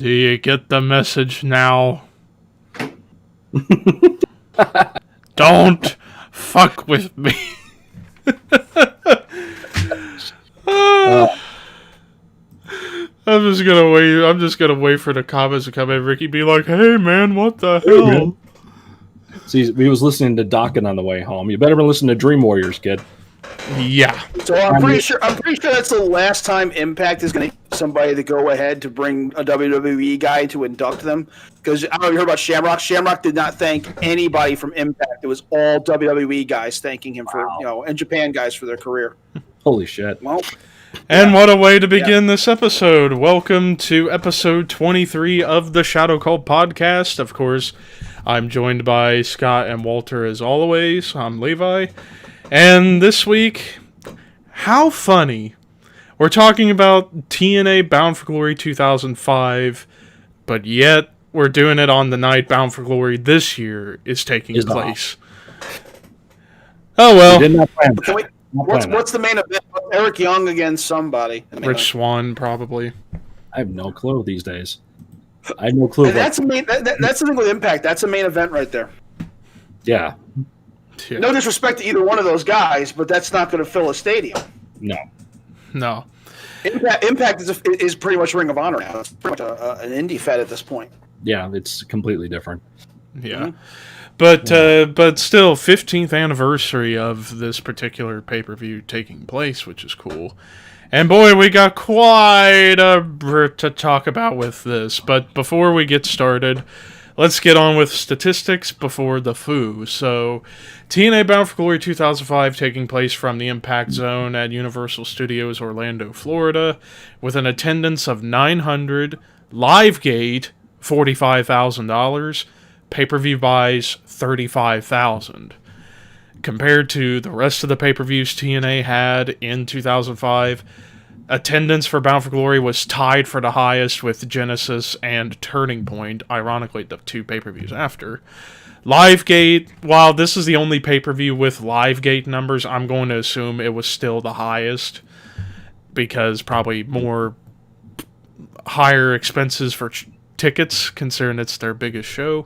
Do you get the message now? Don't fuck with me. I'm just gonna wait. I'm just gonna wait for the comments to come in. Ricky be like, "Hey man, what the hell?" See, we was listening to Dokken on the way home. You better listen to Dream Warriors, kid. Yeah. So I'm pretty sure that's the last time Impact is going to get somebody to go ahead to bring a WWE guy to induct them. Because I don't know if you heard about Shamrock. Shamrock did not thank anybody from Impact. It was all WWE guys thanking him for, and Japan guys for their career. Holy shit. Well, and what a way to begin this episode. Welcome to episode 23 of the Shadow Cult podcast. Of course, I'm joined by Scott and Walter as always. I'm Levi. And this week, how funny. We're talking about TNA Bound for Glory 2005, but yet we're doing it on the night Bound for Glory this year is taking place. Oh, well. We did not plan that. What's the main event? Eric Young against somebody. Rich Swann, probably. I have no clue these days. I have no clue. And that's the thing with Impact. That's a main event right there. Yeah. No disrespect to either one of those guys, but that's not going to fill a stadium. No. Impact is pretty much Ring of Honor now. It's pretty much an indie fed at this point. Yeah, it's completely different. Yeah. Mm-hmm. But still, 15th anniversary of this particular pay-per-view taking place, which is cool. And boy, we got quite a bit to talk about with this. But before we get started, let's get on with statistics before the foo. So, TNA Bound for Glory 2005 taking place from the Impact Zone at Universal Studios Orlando, Florida, with an attendance of 900, live gate $45,000, pay-per-view buys $35,000. Compared to the rest of the pay-per-views TNA had in 2005, attendance for Bound for Glory was tied for the highest with Genesis and Turning Point, ironically the two pay-per-views after. Livegate, while this is the only pay-per-view with Livegate numbers, I'm going to assume it was still the highest, because probably more higher expenses for tickets, considering it's their biggest show.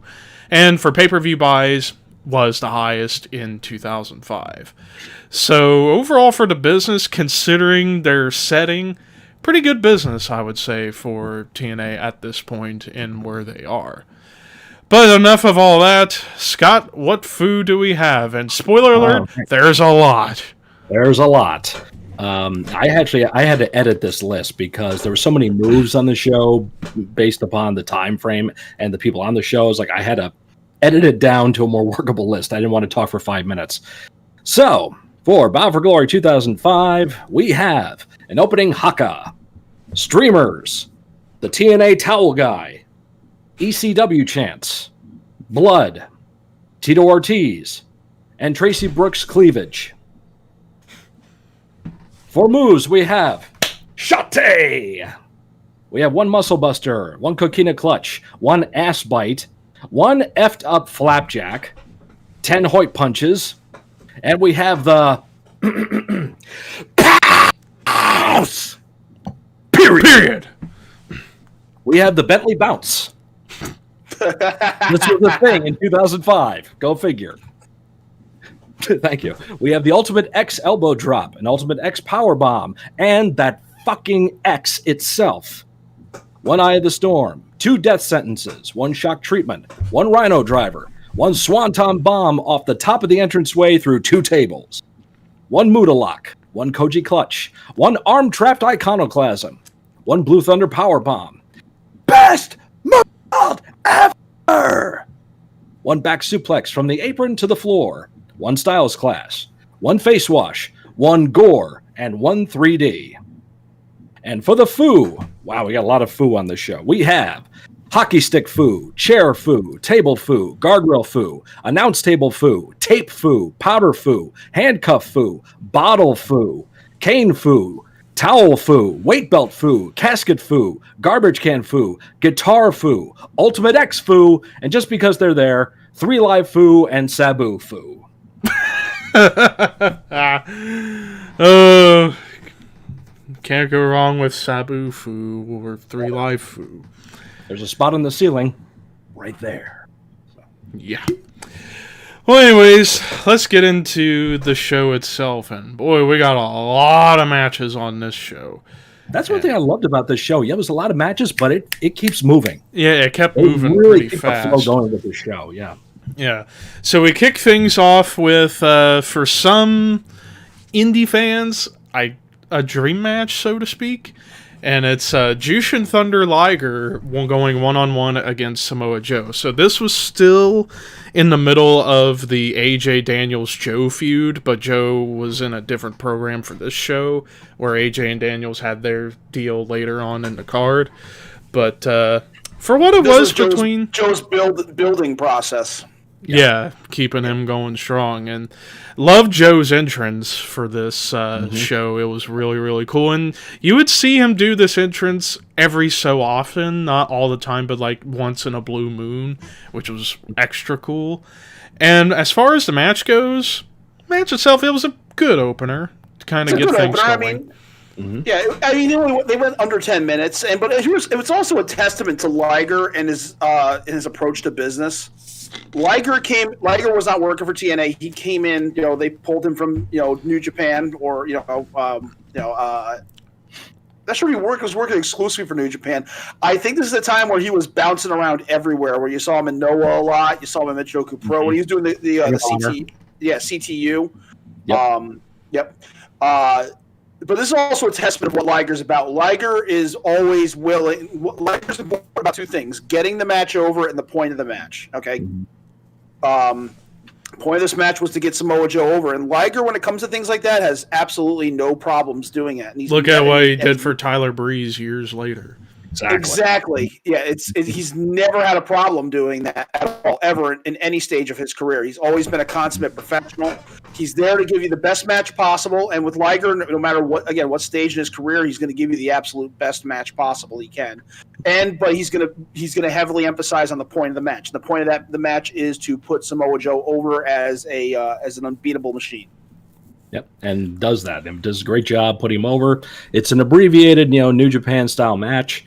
And for pay-per-view buys, was the highest in 2005. So overall for the business, considering their setting, pretty good business, I would say, for TNA at this point in where they are. But enough of all that. Scott, what food do we have? And spoiler alert, there's a lot. There's a lot. I had to edit this list because there were so many moves on the show based upon the time frame and the people on the show. It's like I had to edit it down to a more workable list. I didn't want to talk for 5 minutes. So, for Bound for Glory 2005, we have an opening haka, streamers, the TNA towel guy, ECW chants, blood, Tito Ortiz, and Tracy Brooks cleavage. For moves, we have Shate. We have one muscle buster, one coquina clutch, one ass bite, one effed up flapjack, 10 Hoyt punches, and we have the Pounce! Period. We have the Bentley Bounce. This was the thing in 2005. Go figure. Thank you. We have the Ultimate X elbow drop, an Ultimate X power bomb, and that fucking X itself. One Eye of the Storm, 2 death sentences, 1 shock treatment, 1 Rhino driver, 1 Swanton bomb off the top of the entranceway through 2 tables, 1 Muda lock, 1 Koji clutch, 1 arm trapped iconoclasm, 1 Blue Thunder power bomb. Best move ever! 1 back suplex from the apron to the floor, 1 Styles class, 1 face wash, 1 gore, and 1 3D. And for the foo, wow, we got a lot of foo on this show. We have hockey stick foo, chair foo, table foo, guardrail foo, announce table foo, tape foo, powder foo, handcuff foo, bottle foo, cane foo, towel foo, weight belt foo, casket foo, garbage can foo, guitar foo, Ultimate X foo, and just because they're there, 3 Live foo and Sabu foo. Can't go wrong with Sabu Foo or 3 Live Foo. There's a spot on the ceiling right there. Yeah. Well, anyways, let's get into the show itself. And boy, we got a lot of matches on this show. That's one thing I loved about this show. Yeah, it was a lot of matches, but it keeps moving. Yeah, it kept moving really pretty fast. The flow going with the show, yeah. Yeah. So we kick things off with, for some indie fans, a dream match, so to speak. And it's Jushin Thunder Liger going one-on-one against Samoa Joe. So this was still in the middle of the AJ Daniels-Joe feud, but Joe was in a different program for this show, where AJ and Daniels had their deal later on in the card. But for what it was between... Joe's building process. Yeah, keeping him going strong. And loved Joe's entrance for this show. It was really, really cool. And you would see him do this entrance every so often. Not all the time, but like once in a blue moon, which was extra cool. And as far as the match goes, match itself, it was a good opener to kind of get things going. I mean, yeah, I mean they went under 10 minutes, but it was also a testament to Liger and his approach to business. Liger was not working for TNA. He came in, they pulled him from, New Japan, or, not sure he was working exclusively for New Japan. I think this is the time where he was bouncing around everywhere, where you saw him in Noah a lot. You saw him in Michinoku Pro when he was doing the CTU. Yep. But this is also a testament of what Liger's about. Liger is always willing. Liger's important about two things: getting the match over and the point of the match. Okay. Point of this match was to get Samoa Joe over, and Liger, when it comes to things like that, has absolutely no problems doing it. And look at what he did for Tyler Breeze years later. Exactly. Yeah, he's never had a problem doing that at all, ever in any stage of his career. He's always been a consummate professional. He's there to give you the best match possible, and with Liger, no matter what stage in his career, he's going to give you the absolute best match possible he can. But he's going to heavily emphasize on the point of the match. The point of the match is to put Samoa Joe over as an unbeatable machine. Yep, and does that. And does a great job putting him over. It's an abbreviated, New Japan style match.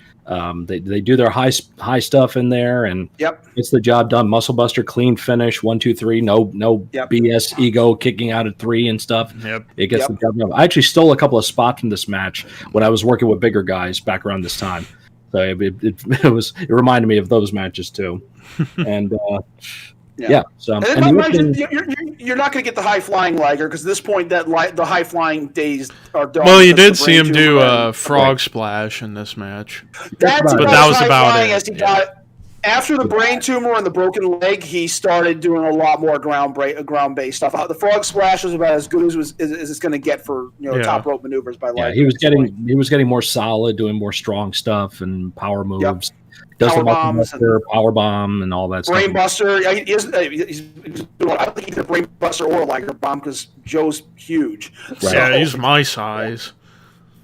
They do their high stuff in there, and it's the job done. Muscle Buster, clean finish, 1, 2, 3. No BS ego kicking out at 3 and stuff. It gets the job done. I actually stole a couple of spots from this match when I was working with bigger guys back around this time. So it reminded me of those matches too, and. So and you're not going to get the high flying Liger, because at this point the high flying days are done. Well, you did see him do a frog splash in this match, but that was about it. After the brain tumor and the broken leg, he started doing a lot more ground-based stuff. The frog splash was about as good as it's going to get for top rope maneuvers by Liger. Yeah, he was getting more solid, doing more strong stuff and power moves. Yep. Does the power bomb and all that stuff. Brainbuster. I don't think he's a brainbuster or a Liger bomb, because Joe's huge. Right. Yeah, he's my size.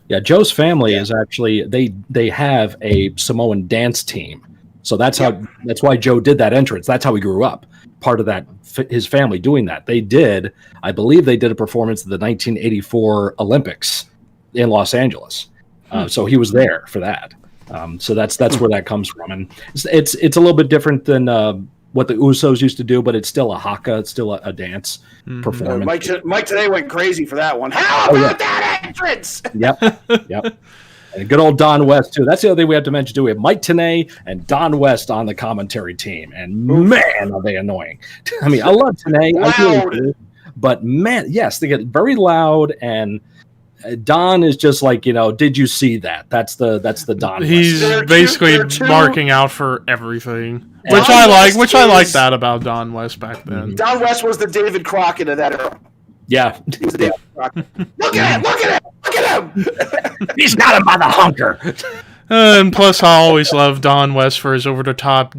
Yeah, Joe's family is actually they have a Samoan dance team, so that's why Joe did that entrance. That's how he grew up. Part of that, his family doing that. I believe they did a performance at the 1984 Olympics in Los Angeles. So he was there for that. So that's where that comes from, and it's a little bit different than what the Usos used to do, but it's still a haka, it's still a dance performance. Mike today went crazy for that one. How about that entrance? Yep. And good old Don West too. That's the other thing we have to mention too. We have Mike Tenay and Don West on the commentary team, and man, are they annoying! I mean, I love Tenay, but man, yes, they get very loud and. Don is just like, did you see that? That's the Don. He's basically marking out for everything, which I like that about Don West back then. Don West was the David Crockett of that era. Yeah. He was the David Crockett. Look at him! He's got him by the hunker. And plus, I always loved Don West for his over-the-top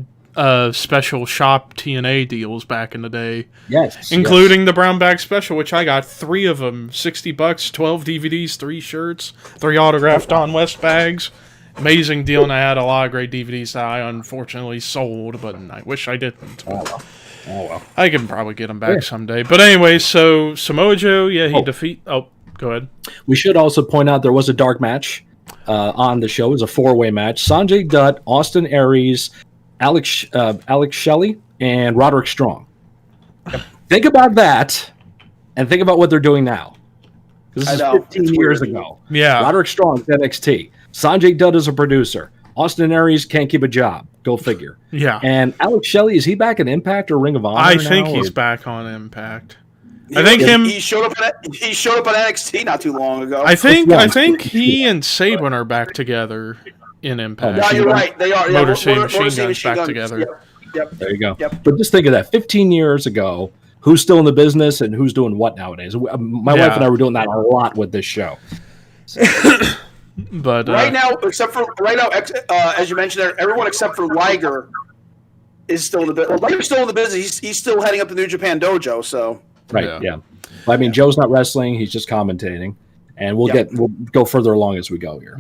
special shop TNA deals back in the day. Yes. Including the brown bag special, which I got 3 of them, $60, 12 DVDs, 3 shirts, 3 autographed Don West bags. Amazing deal, and I had a lot of great DVDs that I unfortunately sold, but I wish I didn't. Oh well. I can probably get them back someday. But anyway, so Samoa Joe, he defeat... Oh, go ahead. We should also point out there was a dark match. on the show. It was a four-way match. Sanjay Dutt, Austin Aries, Alex Shelley, and Roderick Strong. Think about that, and think about what they're doing now. This is 15 years ago. Yeah. Roderick Strong's NXT. Sanjay Dutt is a producer. Austin Aries can't keep a job. Go figure. Yeah. And Alex Shelley, is he back in Impact or Ring of Honor? I think he's back on Impact. He showed up on NXT not too long ago. I think he and Saban are back together in Impact. No, you're right. They are. Motor City Machine Guns back together. Yep. There you go. Yep. But just think of that. 15 years ago, who's still in the business and who's doing what nowadays? My wife and I were doing that a lot with this show. So. But right now, as you mentioned there, everyone except for Liger is still in the business. Liger's still in the business. He's still heading up the New Japan Dojo. So right, yeah. I mean, Joe's not wrestling; he's just commentating, and we'll go further along as we go here.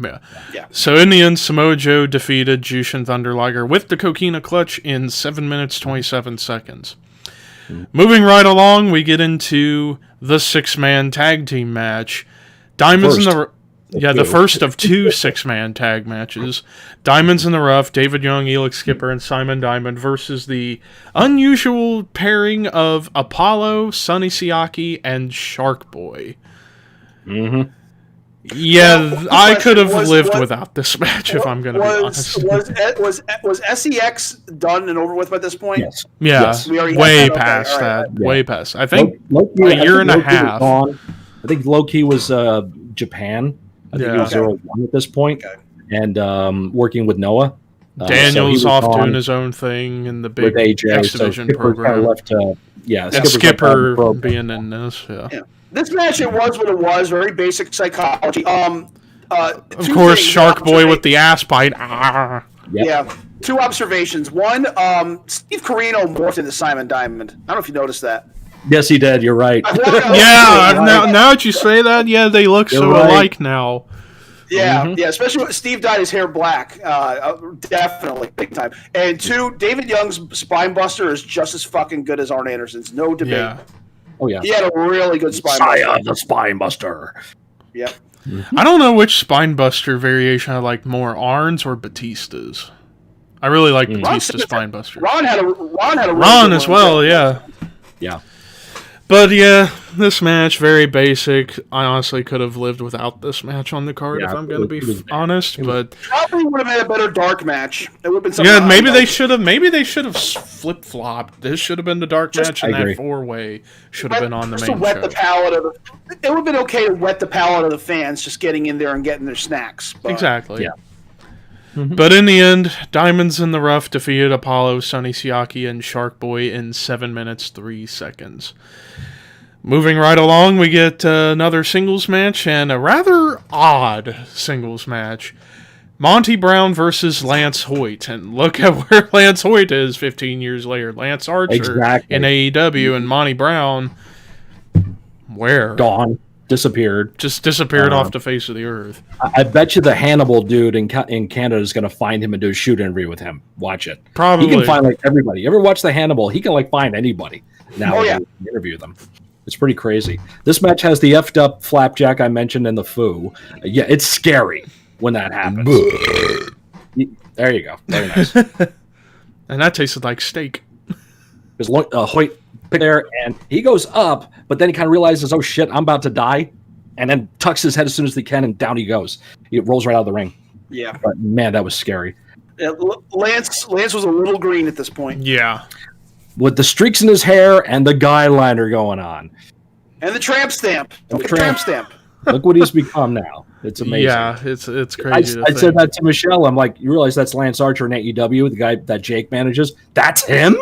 Yeah. So in the end, Samoa Joe defeated Jushin Thunder Liger with the Coquina Clutch in 7 minutes 27 seconds. Moving right along, we get into the 6-man tag team match. The first of 2 6-man tag matches. Diamonds in the Rough, David Young, Elix Skipper, and Simon Diamond versus the unusual pairing of Apollo, Sonny Siaki, and Shark Boy. Mm-hmm. Yeah, I could have lived without this match if I'm going to be honest. Was SEX done and over with by this point? Yes. Yeah, yes. Way past that. Yeah. Way past. I think a year and a half. I think Low-Key was Japan. I think he was 0-1 at this point, and working with Noah. Daniel's off doing his own thing in the big X Division program. And Skipper being in this. Yeah. This match, it was what it was. Very basic psychology. Of course, Shark Boy with the ass bite. Yep. Yeah. 2 observations. One, Steve Corino morphed into Simon Diamond. I don't know if you noticed that. Yes, he did. You're right. Now that you say that, they look alike now. Yeah, especially when Steve dyed his hair black. Definitely, big time. And 2, David Young's spine buster is just as fucking good as Arn Anderson's. No debate. Yeah. Oh, yeah. He had a really good spine buster. The spine buster. Yep. I don't know which spine buster variation I like more, Arn's or Batista's. I really like Batista's spine buster. Ron had a Ron as well, yeah. Yeah. But this match, very basic. I honestly could have lived without this match on the card if I'm going to be honest. But probably would have had a better dark match. It would have been something. Yeah, maybe they should have. Maybe they should have flip flopped. This should have been the dark match, and that 4-way should have been on the main to wet show. The palate of it would have been okay to wet the palate of the fans, just getting in there and getting their snacks. But, exactly. Yeah. But in the end, Diamonds in the Rough defeated Apollo, Sonny Siaki, and Shark Boy in 7 minutes 3 seconds. Moving right along, we get another singles match, and a rather odd singles match. Monty Brown versus Lance Hoyt. And look at where Lance Hoyt is 15 years later. Lance Archer in AEW, and Monty Brown, where? Gone. Disappeared. Just disappeared off the face of the earth. I bet you the Hannibal dude in Canada is going to find him and do a shoot interview with him. Watch it. Probably. He can find everybody. You ever watch the Hannibal? He can find anybody now and interview them. It's pretty crazy. This match has the effed up flapjack I mentioned in the foo. Yeah, it's scary when that happens. There you go. Very nice. And that tasted like steak. Because Hoyt picked there, and he goes up, but then he kind of realizes, oh shit, I'm about to die, and then tucks his head as soon as he can, and down he goes. He rolls right out of the ring. Yeah. But man, that was scary. Yeah, Lance was a little green at this point. Yeah. With the streaks in his hair and the guy liner going on. And the tramp stamp. Tramp stamp. Look what he's become now. It's amazing. Yeah, it's crazy. I said that to Michelle. I'm like, you realize that's Lance Archer in AEW, the guy that Jake manages? That's him?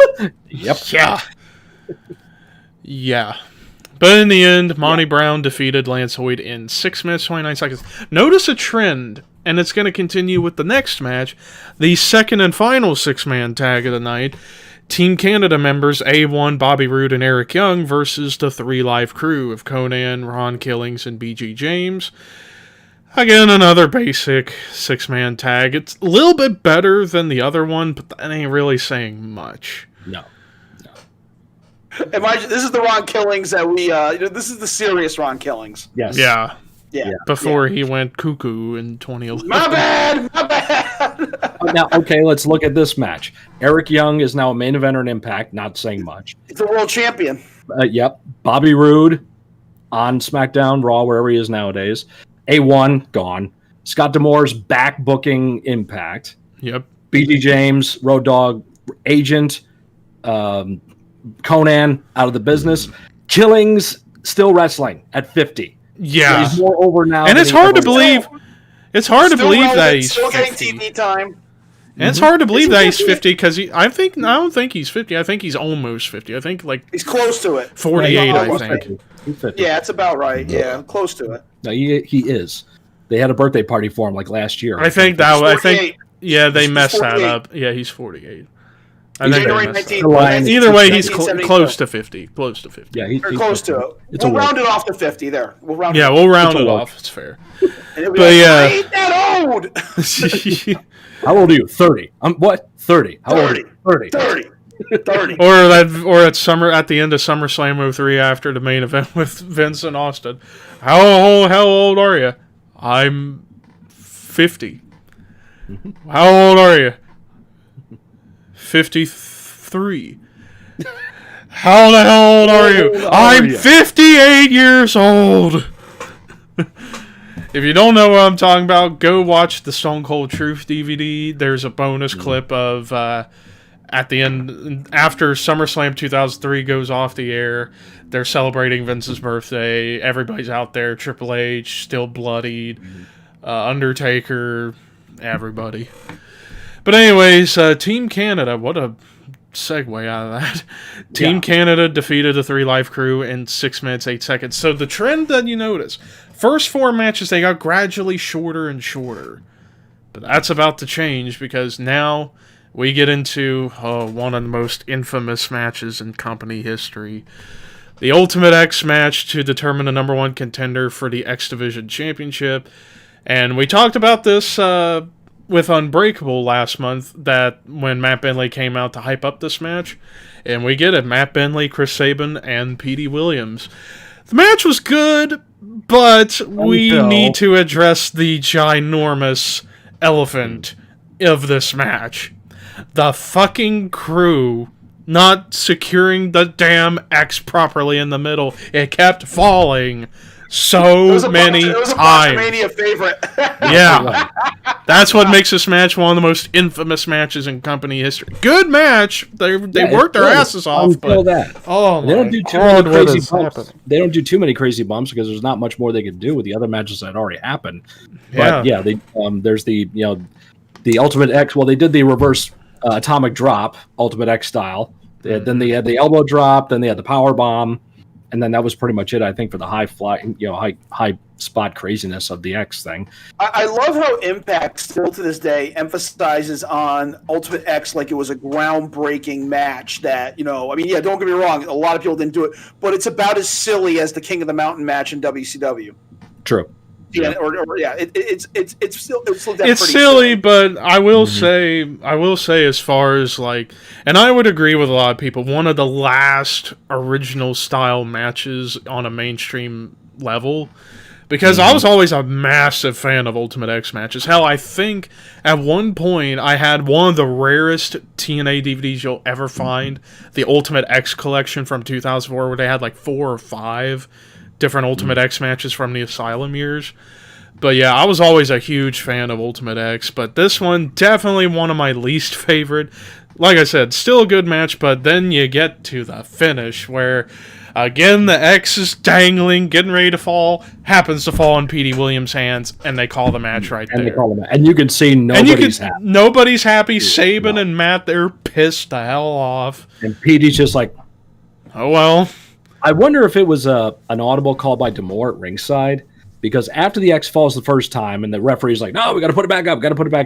Yep. Yeah. Yeah. But in the end, Monty Brown defeated Lance Hoyt in 6 minutes, 29 seconds. Notice a trend, and it's going to continue with the next match, the second and final 6-man tag of the night. Team Canada members A1, Bobby Roode, and Eric Young versus the 3 Live crew of Conan, Ron Killings, and BG James. Again, another basic 6-man tag. It's a little bit better than the other one, but that ain't really saying much. No. Imagine, this is the Ron Killings that we, this is the serious Ron Killings. Yes. Yeah. Yeah. before he went cuckoo in 2011. My bad. Now, okay, let's look at this match. Eric Young is now a main eventer in Impact, not saying much. He's a world champion. Yep. Bobby Roode on SmackDown, Raw, wherever he is nowadays. A1, gone. Scott D'Amore's back booking Impact. Yep. BG James, Road Dogg, Agent, Conan out of the business. Killings still wrestling at 50. Yeah. So he's more over now. And it's hard to believe. It's hard to Still believe relevant, that he's still 50. getting TV time. And it's hard to believe that he's 50? 50 because I don't think he's 50. I think he's almost 50. I think like He's close to it. 48. Yeah, I think. He's 50. Yeah, it's about right. Yeah, close to it. No, he is. They had a birthday party for him like last year. I think yeah, they He's messed that 48. up. Yeah, he's 48. I He's think they January messed 19th. that up. Line- Either way, he's 1972. close to 50. Close to 50. Yeah, Or he's close to it. It's We'll a round it off to 50 there. We'll round Yeah, it we'll round It's a it work. off. It's fair. And it'll be but like, yeah. I ain't that old. How old are you? 30. What? 30. How old? 30. 30. 30. 30. or at the end of SummerSlam 03 after the main event with Vince and Austin. How old are you? I'm 50. How old are you? 53. How the hell old are you? old are I'm you? 58 years old. If you don't know what I'm talking about, go watch the Stone Cold Truth DVD. There's a bonus clip of at the end, after SummerSlam 2003 goes off the air, they're celebrating Vince's birthday. Everybody's out there. Triple H, still bloodied. Undertaker, everybody. But anyways, Team Canada, what a segue out of that. Team Canada defeated the 3 Live Crew in 6 minutes, 8 seconds. So the trend that you notice, first 4 matches, they got gradually shorter and shorter. But that's about to change because now we get into one of the most infamous matches in company history. The Ultimate X match to determine the number 1 contender for the X Division Championship. And we talked about this with Unbreakable last month, that when Matt Bentley came out to hype up this match. And we get it. Matt Bentley, Chris Sabin, and Petey Williams. The match was good, but we need to address the ginormous elephant of this match. The fucking crew not securing the damn X properly in the middle. It kept falling so many It was a times. WrestleMania favorite. Yeah. That's what makes this match one of the most infamous matches in company history. Good match. They worked their asses off, but that. oh They my don't do too God, many what crazy is bumps. happening? They don't do too many crazy bumps because there's not much more they could do with the other matches that already happened. Yeah. But yeah, they there's the the Ultimate X. Well, they did the reverse atomic drop, Ultimate X style. Then they had the elbow drop. Then they had the power bomb, and then that was pretty much it. I think for the high fly, high spot craziness of the X thing. I love how Impact still to this day emphasizes on Ultimate X like it was a groundbreaking match that, don't get me wrong, a lot of people didn't do it, but it's about as silly as the King of the Mountain match in WCW. True. Yeah, it's still It's silly, but I will say as far as and I would agree with a lot of people, one of the last original style matches on a mainstream level, because I was always a massive fan of Ultimate X matches. Hell, I think at one point I had one of the rarest TNA DVDs you'll ever find, the Ultimate X collection from 2004, where they had 4 or 5 different Ultimate X matches from the Asylum years. But yeah, I was always a huge fan of Ultimate X, but this one, definitely one of my least favorite. Like I said, still a good match, but then you get to the finish where, again, the X is dangling, getting ready to fall, happens to fall in Petey Williams' hands, and they call the match right there. They call them, and you can see nobody's happy. Nobody's happy. Sabin and Matt, they're pissed the hell off. And Petey's just like, oh well. I wonder if it was an audible call by D'Amore at ringside, because after the X falls the first time and the referee's like, no, we got to put it back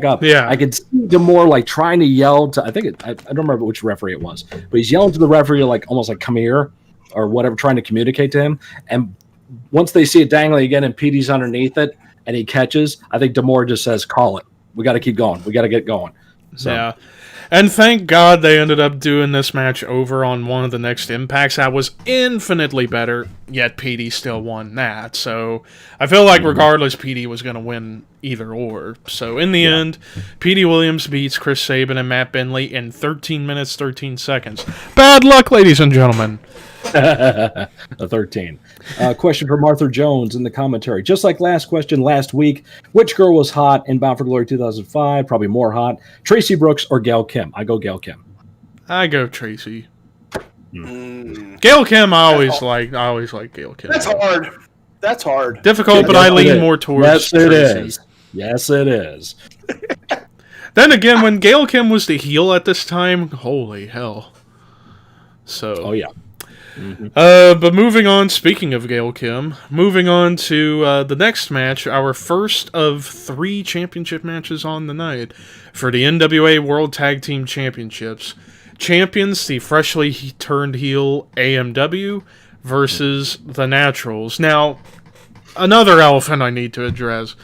up. Yeah. I could see D'Amore trying to yell to, I don't remember which referee it was, but he's yelling to the referee almost come here or whatever, trying to communicate to him. And once they see it dangling again and Petey's underneath it and he catches, I think D'Amore just says, call it. We got to keep going. We got to get going. So. Yeah. And thank God they ended up doing this match over on one of the next Impacts that was infinitely better, yet PD still won that. So I feel like regardless, PD was going to win either or. So in the end, PD Williams beats Chris Sabin and Matt Bentley in 13 minutes, 13 seconds. Bad luck, ladies and gentlemen. A 13. Question from Arthur Jones in the commentary. Just like last question last week, which girl was hot in Bound for Glory 2005? Probably more hot. Tracy Brooks or Gail Kim? I go Gail Kim. I go Tracy. Gail Kim, I always like Gail Kim. That's hard. Difficult, but I lean more towards Yes, it Tracy. is. Yes, it is. Then again, when Gail Kim was the heel at this time, holy hell. So. Oh, yeah. But moving on, speaking of Gail Kim, moving on to the next match, our first of 3 championship matches on the night for the NWA World Tag Team Championships. Champions, the freshly turned heel AMW versus the Naturals. Now, another elephant I need to address.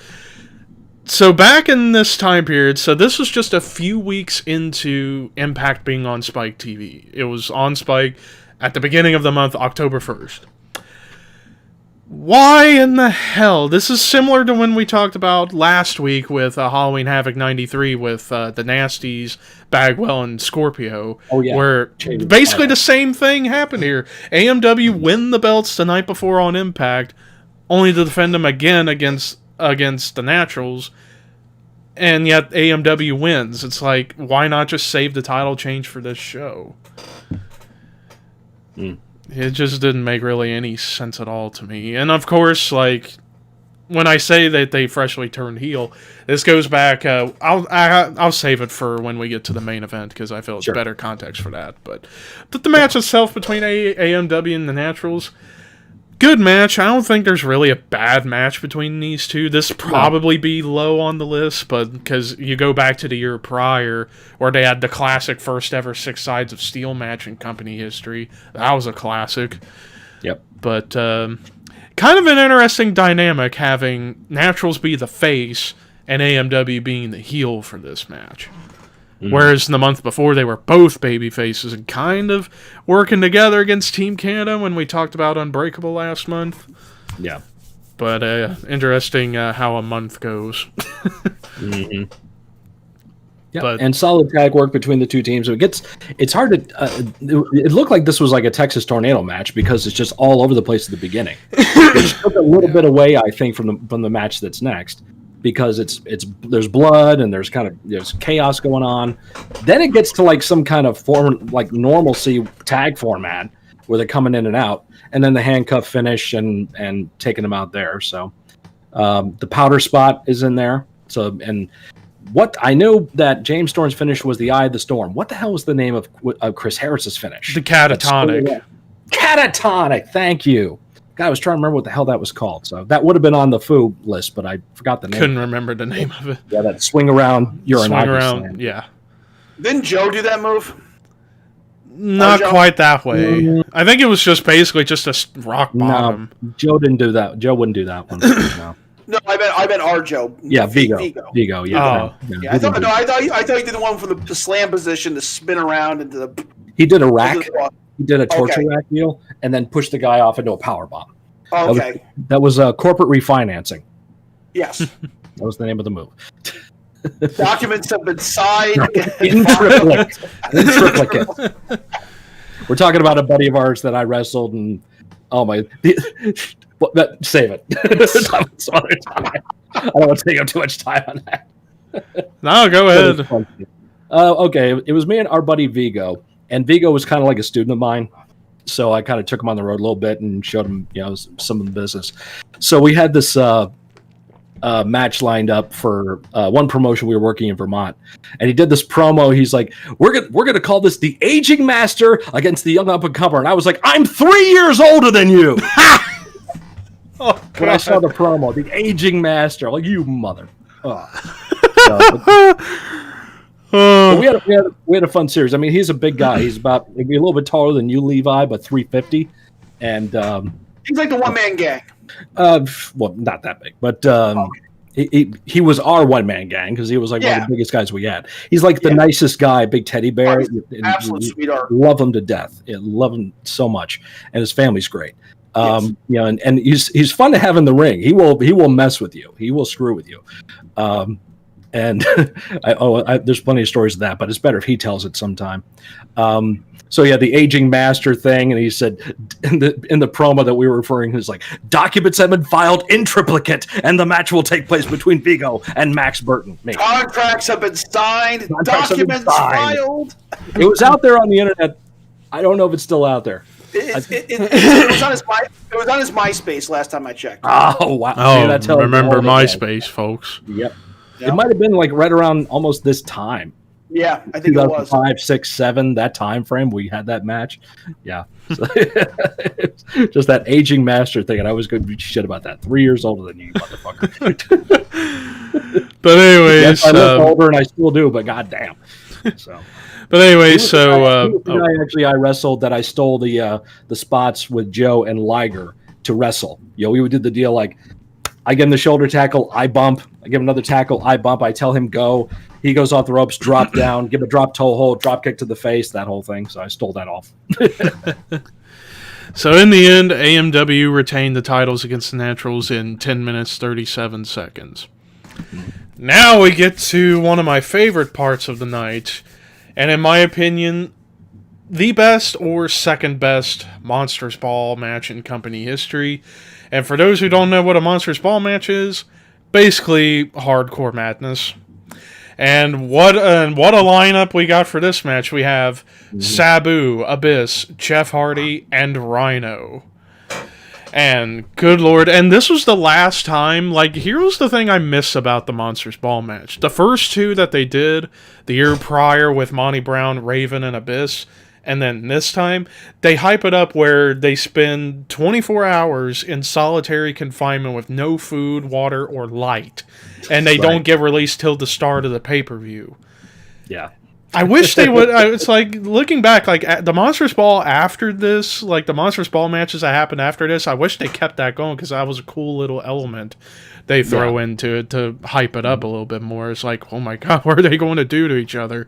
So back in this time period, so this was just a few weeks into Impact being on Spike TV. It was on Spike at the beginning of the month, October 1st. Why in the hell? This is similar to when we talked about last week with Halloween Havoc 93 with the Nasties, Bagwell, and Scorpio. Oh, yeah. Where basically the same thing happened here. AMW win the belts the night before on Impact, only to defend them again against the Naturals, and yet AMW wins. It's like, why not just save the title change for this show? It just didn't make really any sense at all to me. And of course, like, when I say that they freshly turned heel, this goes back, I'll save it for when we get to the main event, because I feel it's better context for that. But the match itself between AMW and the Naturals, good match. I don't think there's really a bad match between these two. This probably be low on the list, but because you go back to the year prior where they had the classic first ever 6 Sides of Steel match in company history. That was a classic. Yep. But kind of an interesting dynamic having Naturals be the face and AMW being the heel for this match. Whereas in the month before, they were both baby faces and kind of working together against Team Canada when we talked about Unbreakable last month. Yeah. But interesting how a month goes. Yeah, But, and solid tag work between the two teams. It's hard to. It looked like this was like a Texas tornado match because it's just all over the place at the beginning. It took a little bit away, I think, from the match that's next, because there's blood and there's chaos going on. Then it gets to like some kind of form, like normalcy tag format where they're coming in and out, and then the handcuff finish and taking them out there. So the powder spot is in there. So, and what I know that James Storm's finish was the Eye of the Storm. What the hell was the name of Chris Harris's finish? the Catatonic. Catatonic. Thank you. God, I was trying to remember what the hell that was called. So that would have been on the foo list, but I forgot the name. Couldn't remember the name of it. Yeah, that swing around. Swing around, yeah. Didn't Joe do that move? Not quite that way. I think it was just basically just a rock bottom. No, Joe didn't do that. Joe wouldn't do that one. No. No, I meant our Joe. Yeah, Vigo, yeah. Oh. Yeah, I thought he did the one from the slam position to spin around into the. He did a rack. He did a torture rack deal, and then pushed the guy off into a power bomb. Okay. That was corporate refinancing. Yes. That was the name of the move. Documents have been signed. In triplicate. We're talking about a buddy of ours that I wrestled, and save it. Some other time. I don't want to take up too much time on that. No, go ahead. Okay, it was me and our buddy Vigo, and Vigo was kind of like a student of mine, so I kind of took him on the road a little bit and showed him, some of the business. So we had this match lined up for one promotion we were working in Vermont, and he did this promo. He's like, "We're gonna call this the Aging Master against the Young Up and Comer," and I was like, "I'm 3 years older than you." When I saw the promo, the Aging Master, like, you mother. We had a fun series. I mean, he's a big guy. He's maybe a little bit taller than you, Levi, but 350, and he's like the one man gang. Well, not that big, but he was our one-man gang because he was like one of the biggest guys we had. He's like the nicest guy, big teddy bear. Absolute sweetheart. Love him to death. Love him so much, and his family's great. You know, and he's fun to have in the ring. He will mess with you. He will screw with you. And there's plenty of stories of that, but it's better if he tells it sometime. So yeah, the aging master thing, and he said in the promo that we were referring to, is like, documents have been filed in triplicate, and the match will take place between Vigo and Max Burton. Me. Contracts have been signed. Documents filed. It was out there on the internet. I don't know if it's still out there. It was on his MySpace last time I checked. Oh wow! Oh, remember MySpace, folks? Yep. It might have been like right around almost this time. Yeah, I think it was 5, 6, 7. That time frame we had that match. Yeah, so, just that aging master thing, and I was going to shit about that. 3 years older than you, motherfucker. But anyways, yes, I look older, and I still do. But goddamn. So. But anyway, I wrestled that I stole the spots with Joe and Liger to wrestle. You know, we would do the deal like, I give him the shoulder tackle, I bump. I give him another tackle, I bump. I tell him go. He goes off the ropes, drop down, give a drop toe hold, drop kick to the face, that whole thing. So I stole that off. So in the end, AMW retained the titles against the Naturals in 10 minutes, 37 seconds. Now we get to one of my favorite parts of the night. And in my opinion, the best or second best Monsters Ball match in company history. And for those who don't know what a Monsters Ball match is, basically hardcore madness. And what a lineup we got for this match. We have Sabu, Abyss, Jeff Hardy, and Rhino. And good lord, and this was the last time, like, here's the thing I miss about the Monsters Ball match. The first two that they did the year prior with Monty Brown, Raven, and Abyss, and then this time, they hype it up where they spend 24 hours in solitary confinement with no food, water, or light. And they don't get released till the start of the pay-per-view. Yeah. I wish they would. It's like, looking back, like, the Monsters Ball after this, like, the Monsters Ball matches that happened after this, I wish they kept that going, because that was a cool little element they throw into it to hype it up a little bit more. It's like, oh my god, what are they going to do to each other?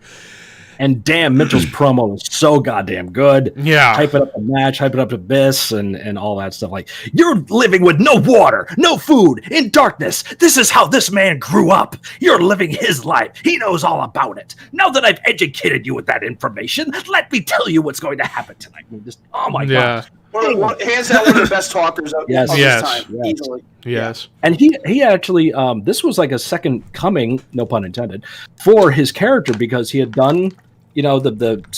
And damn, Mitchell's promo was so goddamn good. Yeah. Hype it up a match, hype it up to Abyss, and all that stuff. Like, you're living with no water, no food, in darkness. This is how this man grew up. You're living his life. He knows all about it. Now that I've educated you with that information, let me tell you what's going to happen tonight. Just, oh my god. Hands down, one of the best talkers of this time, easily. Yes. And he actually, this was like a second coming, no pun intended, for his character, because he had done, you know, the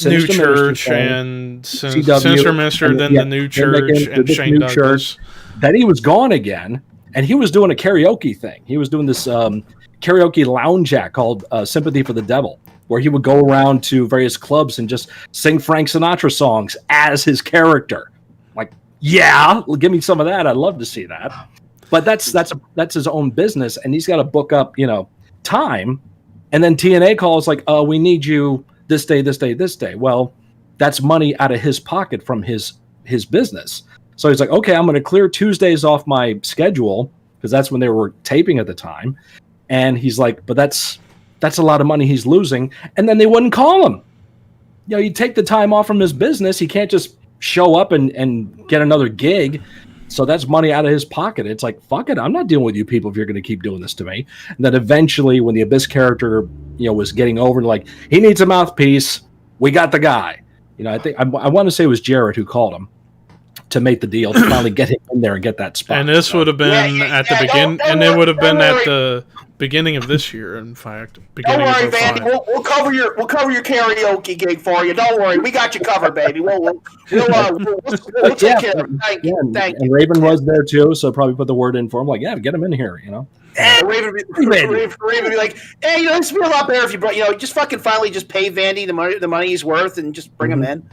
New Church and Sinister Minister, then the New Church and Shane Douglas. Then he was gone again, and he was doing a karaoke thing. He was doing this karaoke lounge act called Sympathy for the Devil, where he would go around to various clubs and just sing Frank Sinatra songs as his character. Like, yeah, give me some of that. I'd love to see that. But that's his own business, and he's got to book up, you know, time. And then TNA calls like, we need you this day, this day, this day. Well, that's money out of his pocket from his business. So he's like, okay, I'm going to clear Tuesdays off my schedule, because that's when they were taping at the time. And he's like, but that's a lot of money he's losing. And then they wouldn't call him. You know, you take the time off from his business. He can't just show up and get another gig. So that's money out of his pocket. It's like, fuck it, I'm not dealing with you people if you're going to keep doing this to me. And then eventually, when the Abyss character, you know, was getting over, like, he needs a mouthpiece, we got the guy. You know, I think I want to say it was Jarrett who called him to make the deal to finally get him in there and get that spot. And this would have been at the beginning, and it would have been at the beginning of this year. In fact, don't worry, Vandy. We'll cover your karaoke gig for you. Don't worry, we got you covered, baby. We'll take care of it. Thank you. And Raven was there too, so probably put the word in for him. Like, yeah, get him in here. You know. Raven be like, hey, you know, this would be a lot better if you brought, you know, just fucking finally just pay Vandy the money he's worth and just bring him in.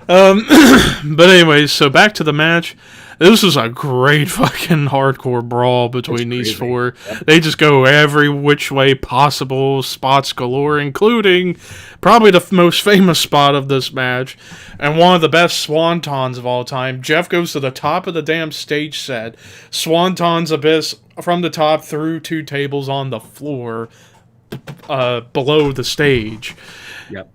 But anyways, so back to the match. This was a great fucking hardcore brawl between these four. Yep. They just go every which way possible, spots galore, including probably the most famous spot of this match, and one of the best swantons of all time. Jeff goes to the top of the damn stage set, swantons Abyss from the top through 2 tables on the floor below the stage. Yep.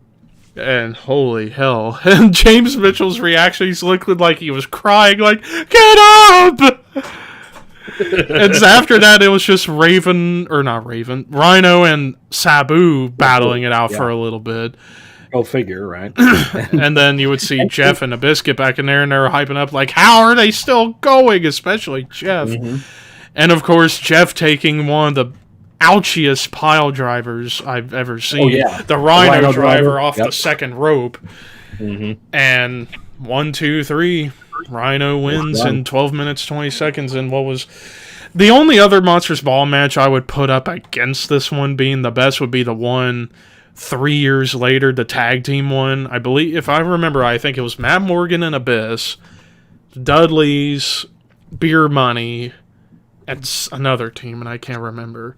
And holy hell. And James Mitchell's reaction, he's looking like he was crying, like, get up! And after that, it was just Rhino and Sabu battling it out for a little bit. Go figure, right? And then you would see Jeff and Abyss get back in there, and they were hyping up, like, how are they still going? Especially Jeff. Mm-hmm. And, of course, Jeff taking one of the ouchiest pile drivers I've ever seen. Oh, yeah. The Rhino driver off the second rope. Mm-hmm. And 1, 2, 3... Rhino wins in 12 minutes, 20 seconds, and what was... The only other Monsters Ball match I would put up against this one being the best would be the one 3 years later, the tag team one. I believe, if I remember, I think it was Matt Morgan and Abyss, Dudley's, Beer Money, and another team, and I can't remember.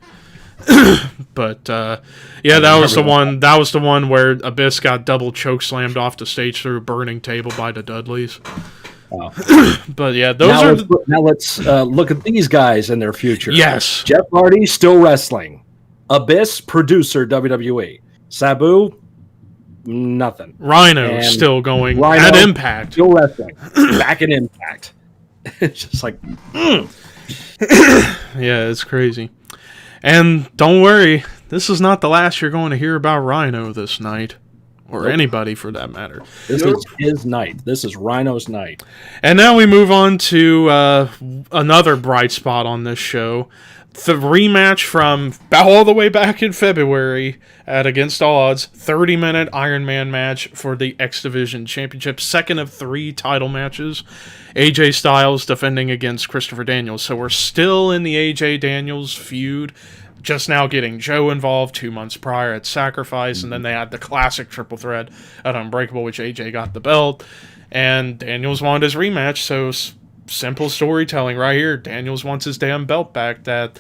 But yeah, that was the one. That was the one where Abyss got double choke slammed off the stage through a burning table by the Dudleys. Oh. But yeah, now let's look at these guys and their future. Yes, Jeff Hardy still wrestling. Abyss producer WWE. Sabu, nothing. Rhino still going at Impact. Still wrestling. Back in Impact. It's just like, yeah, it's crazy. And don't worry, this is not the last you're going to hear about Rhino this night. Or anybody, for that matter. This is his night. This is Rhino's night. And now we move on to another bright spot on this show. The rematch from all the way back in February at Against All Odds. 30-minute Iron Man match for the X Division Championship. Second of 3 title matches. AJ Styles defending against Christopher Daniels. So we're still in the AJ Daniels feud. Just now getting Joe involved 2 months prior at Sacrifice, and then they had the classic triple threat at Unbreakable, which AJ got the belt, and Daniels wanted his rematch, so simple storytelling right here. Daniels wants his damn belt back that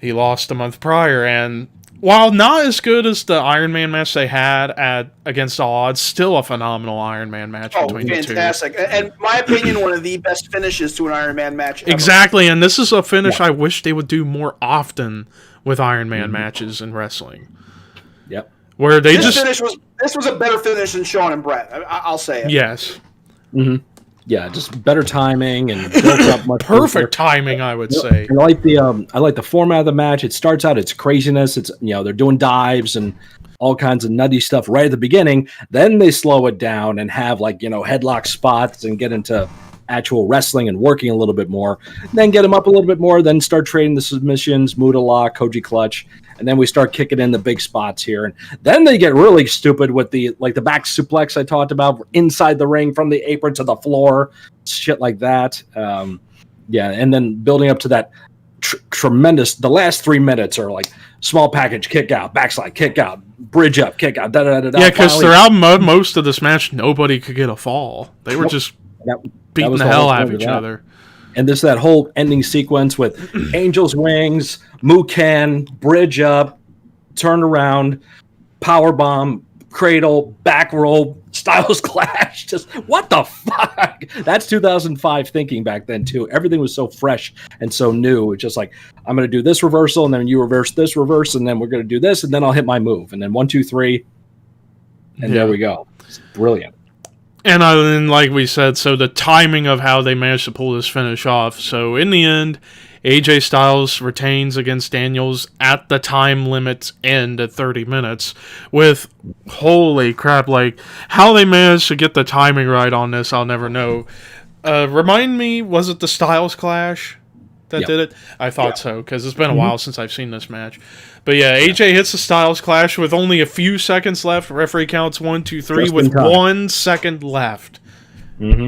he lost a month prior, and while not as good as the Iron Man match they had at Against All Odds, still a phenomenal Iron Man match between the two. Fantastic. And my opinion, one of the best finishes to an Iron Man match ever. Exactly, and this is a finish I wish they would do more often with Iron Man matches in wrestling. Yep. Where they this was a better finish than Shawn and Brett. I'll say it. Yes. Mm-hmm. Yeah, just better timing and built up much perfect timing, I would say. I like the format of the match. It starts out, it's craziness. It's they're doing dives and all kinds of nutty stuff right at the beginning. Then they slow it down and have headlock spots and get into actual wrestling and working a little bit more. Then get them up a little bit more. Then start trading the submissions, Muda Lock, Koji Clutch. And then we start kicking in the big spots here. And then they get really stupid with the back suplex I talked about inside the ring from the apron to the floor, shit like that. And then building up to that tremendous, the last 3 minutes are like small package, kick out, backslide, kick out, bridge up, kick out, da-da-da-da. Yeah, because throughout most of this match, nobody could get a fall. They were just beating the hell out of each other. And that whole ending sequence with Angel's Wings, Mukan, bridge up, turn around, power bomb, cradle, back roll, Styles Clash. Just what the fuck? That's 2005 thinking back then too. Everything was so fresh and so new. It's just like, I'm going to do this reversal, and then you reverse this reverse, and then we're going to do this, and then I'll hit my move, and then 1, 2, 3, and there we go. It's brilliant. And then, like we said, so the timing of how they managed to pull this finish off. So in the end, AJ Styles retains against Daniels at the time limit's end at 30 minutes with, holy crap, like, how they managed to get the timing right on this, I'll never know. Remind me, was it the Styles Clash that did it? I thought so, because it's been a while since I've seen this match. But yeah, AJ hits the Styles Clash with only a few seconds left. Referee counts 1, 2, 3 with 1 second left.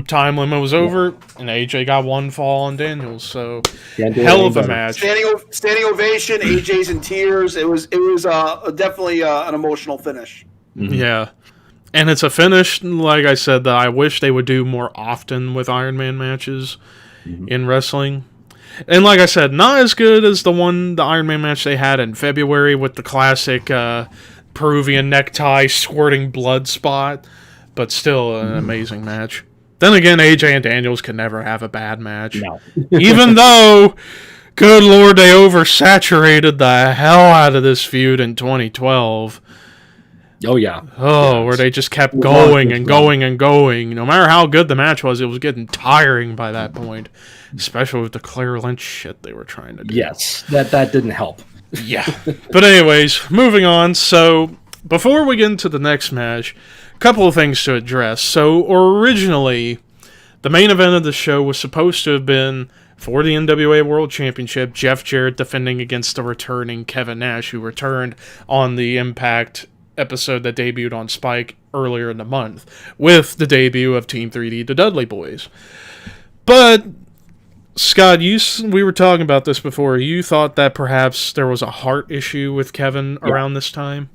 Time limit was over, and AJ got one fall on Daniels. So hell of a match. Standing ovation. AJ's in tears. It was definitely an emotional finish. Yeah, and it's a finish, like I said, that I wish they would do more often with Iron Man matches in wrestling. And like I said, not as good as the Iron Man match they had in February with the classic Peruvian necktie squirting blood spot, but still an amazing match. Then again, AJ and Daniels can never have a bad match. No. Even though good Lord, they oversaturated the hell out of this feud in 2012. Oh, yeah. Oh, where they just kept going and going and going. No matter how good the match was, it was getting tiring by that point. Especially with the Claire Lynch shit they were trying to do. Yes, that didn't help. Yeah. But anyways, moving on. So, before we get into the next match, a couple of things to address. So, originally, the main event of the show was supposed to have been for the NWA World Championship, Jeff Jarrett defending against the returning Kevin Nash, who returned on the Impact episode that debuted on Spike earlier in the month, with the debut of Team 3D, the Dudley Boys. But, Scott, we were talking about this before. You thought that perhaps there was a heart issue with Kevin around this time?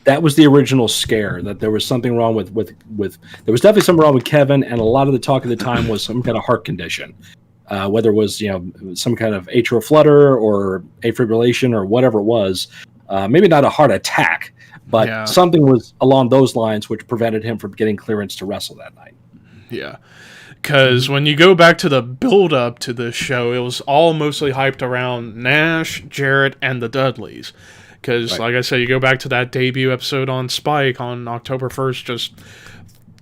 That was the original scare, that there was something wrong with there was definitely something wrong with Kevin, and a lot of the talk at the time was some kind of heart condition. Whether it was, some kind of atrial flutter or afibrillation or whatever it was. Maybe not a heart attack, but something was along those lines which prevented him from getting clearance to wrestle that night. Yeah. Because when you go back to the build-up to this show, it was all mostly hyped around Nash, Jarrett, and the Dudleys. Because, like I said, you go back to that debut episode on Spike on October 1st, just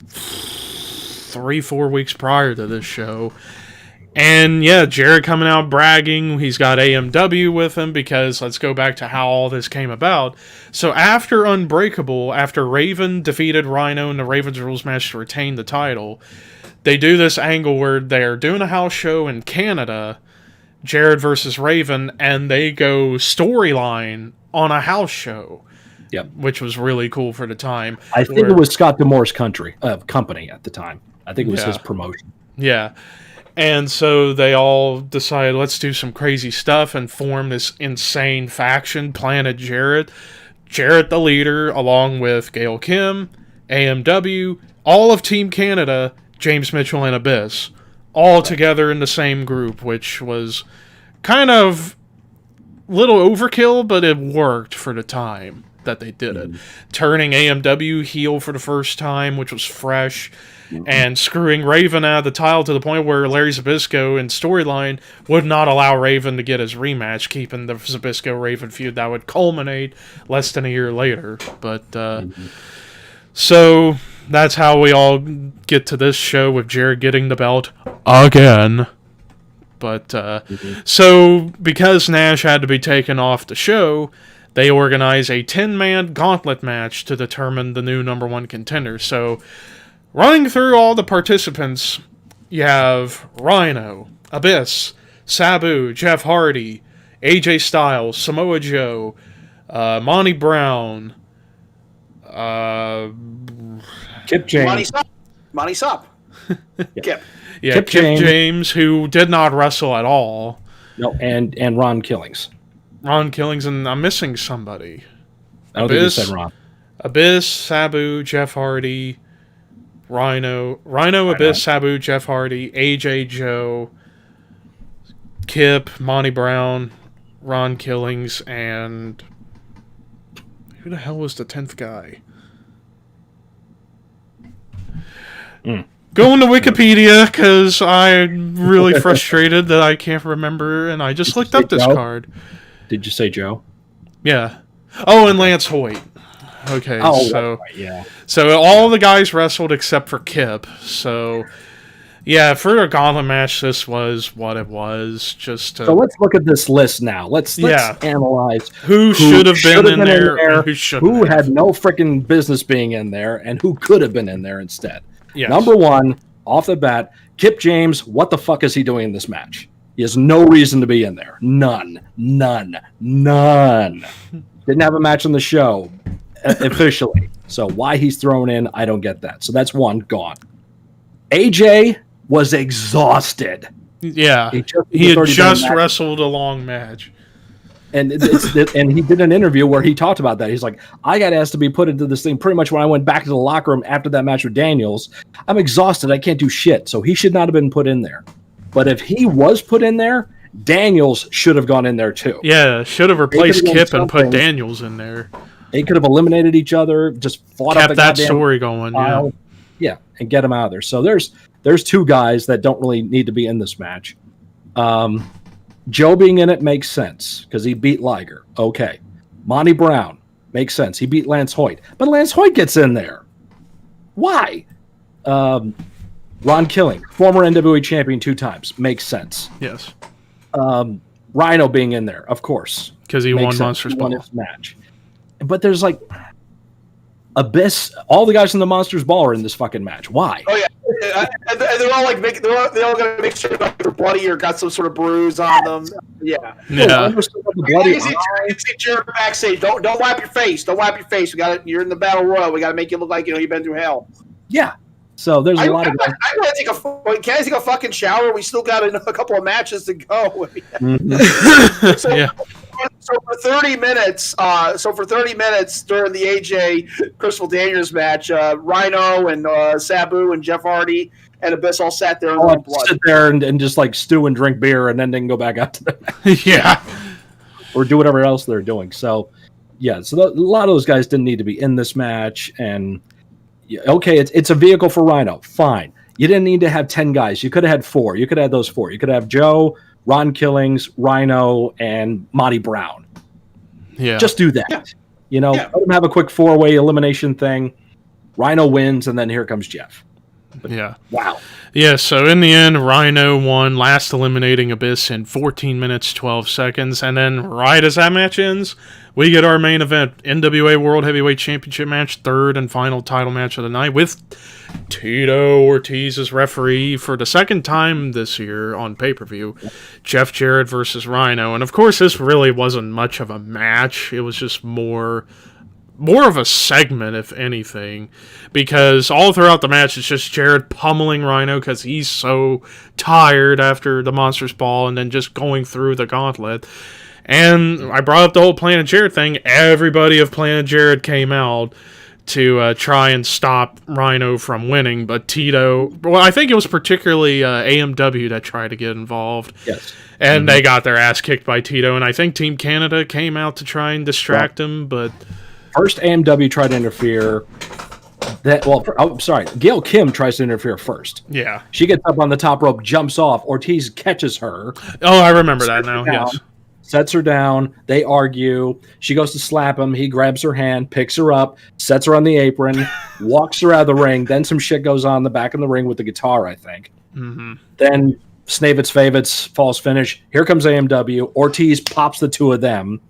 3-4 weeks prior to this show. And, yeah, Jarrett coming out bragging. He's got AMW with him because let's go back to how all this came about. So after Unbreakable, after Raven defeated Rhino in the Raven's Rules match to retain the title, they do this angle where they're doing a house show in Canada, Jarrett versus Raven, and they go storyline on a house show. Yep. Which was really cool for the time. I think it was Scott D'Amore's company at the time. I think it was his promotion. Yeah. And so they all decided, let's do some crazy stuff and form this insane faction, Planet Jarrett. Jarrett the leader, along with Gail Kim, AMW, all of Team Canada, James Mitchell, and Abyss, all together in the same group, which was kind of little overkill, but it worked for the time that they did it. Turning AMW heel for the first time, which was fresh, and screwing Raven out of the title to the point where Larry Zbyszko in storyline would not allow Raven to get his rematch, keeping the Zbyszko-Raven feud that would culminate less than a year later. But, so that's how we all get to this show with Jarrett getting the belt again. But, so because Nash had to be taken off the show, they organize a 10-man gauntlet match to determine the new number one contender. So, running through all the participants, you have Rhino, Abyss, Sabu, Jeff Hardy, AJ Styles, Samoa Joe, Monty Brown, Kip James. Monty Sop. Kip. Yeah, Kip James, who did not wrestle at all. No, and Ron Killings. Ron Killings, and I'm missing somebody. I don't think you said Ron. Abyss, Sabu, Jeff Hardy, Rhino, Abyss, Sabu, Jeff Hardy, AJ Joe, Kip, Monty Brown, Ron Killings, and who the hell was the 10th guy? Going to Wikipedia, because I'm really frustrated that I can't remember, and I just looked up this card. Did you say Joe? Yeah. Oh, and Lance Hoyt. Okay, so right, yeah. So all the guys wrestled except for Kip. So yeah, for a gauntlet match, this was what it was. So let's look at this list now. Let's analyze who should have been in there, and who had no freaking business being in there, and who could have been in there instead. Yes. Number one, off the bat, Kip James. What the fuck is he doing in this match? He has no reason to be in there. None. Didn't have a match on the show officially. So why he's thrown in, I don't get that. So that's one gone. AJ was exhausted. Yeah, he had just wrestled a long match. And and he did an interview where he talked about that. He's like, I got asked to be put into this thing pretty much when I went back to the locker room after that match with Daniels. I'm exhausted. I can't do shit. So he should not have been put in there. But if he was put in there, Daniels should have gone in there too. Yeah, should have replaced Kip and put Daniels in there. They could have eliminated each other, just fought out the that story going. Yeah, and get them out of there. So there's two guys that don't really need to be in this match. Joe being in it makes sense because he beat Liger. Okay. Monty Brown makes sense. He beat Lance Hoyt. But Lance Hoyt gets in there. Why? Ron Killing, former NWA champion 2 times. Makes sense. Yes. Rhino being in there, of course. Because he won Monsters Ball. His match. But there's like Abyss. All the guys in the Monsters Ball are in this fucking match. Why? Oh yeah, and they're all like they all got to make sure they're bloody or got some sort of bruise on them. Yeah. Yeah. You see Jarrett backstage. Don't wipe your face. Don't wipe your face. We got it. You're in the battle royal. We got to make you look like you've been through hell. Yeah. So there's a lot of. I want to can I take a fucking shower? We still got a couple of matches to go. Mm-hmm. So for 30 minutes, during the AJ Crystal Daniels match, Rhino and Sabu and Jeff Hardy and Abyss all sat there and sit there and just like stew and drink beer, and then they can go back out to the yeah, or do whatever else they're doing. So yeah, so a lot of those guys didn't need to be in this match. And okay, it's a vehicle for Rhino. Fine, you didn't need to have 10 guys. You could have had 4. You could have had those 4. You could have Joe, Ron Killings, Rhino, and Monty Brown. Yeah. Just do that. Yeah. Let them have a quick 4-way elimination thing. Rhino wins, and then here comes Jeff. But, yeah. Wow. Yeah, so in the end, Rhino won, last eliminating Abyss in 14 minutes, 12 seconds. And then right as that match ends, we get our main event, NWA World Heavyweight Championship match, 3rd and final title match of the night, with Tito Ortiz as referee for the 2nd time this year on pay-per-view. Jeff Jarrett versus Rhino. And of course, this really wasn't much of a match. It was just more of a segment, if anything, because all throughout the match, it's just Jarrett pummeling Rhino because he's so tired after the Monsters Ball and then just going through the gauntlet. And I brought up the whole Planet Jarrett thing. Everybody of Planet Jarrett came out to try and stop Rhino from winning, but Tito, well, I think it was particularly AMW that tried to get involved. Yes. And they got their ass kicked by Tito, and I think Team Canada came out to try and distract him, but... First, AMW tried to interfere. Gail Kim tries to interfere first. Yeah. She gets up on the top rope, jumps off. Ortiz catches her. Oh, I remember that now, yes. Sets her down. They argue. She goes to slap him. He grabs her hand, picks her up, sets her on the apron, walks her out of the ring. Then some shit goes on in the back of the ring with the guitar, I think. Mm-hmm. Then Snavitz Favitz falls finish. Here comes AMW. Ortiz pops the 2 of them,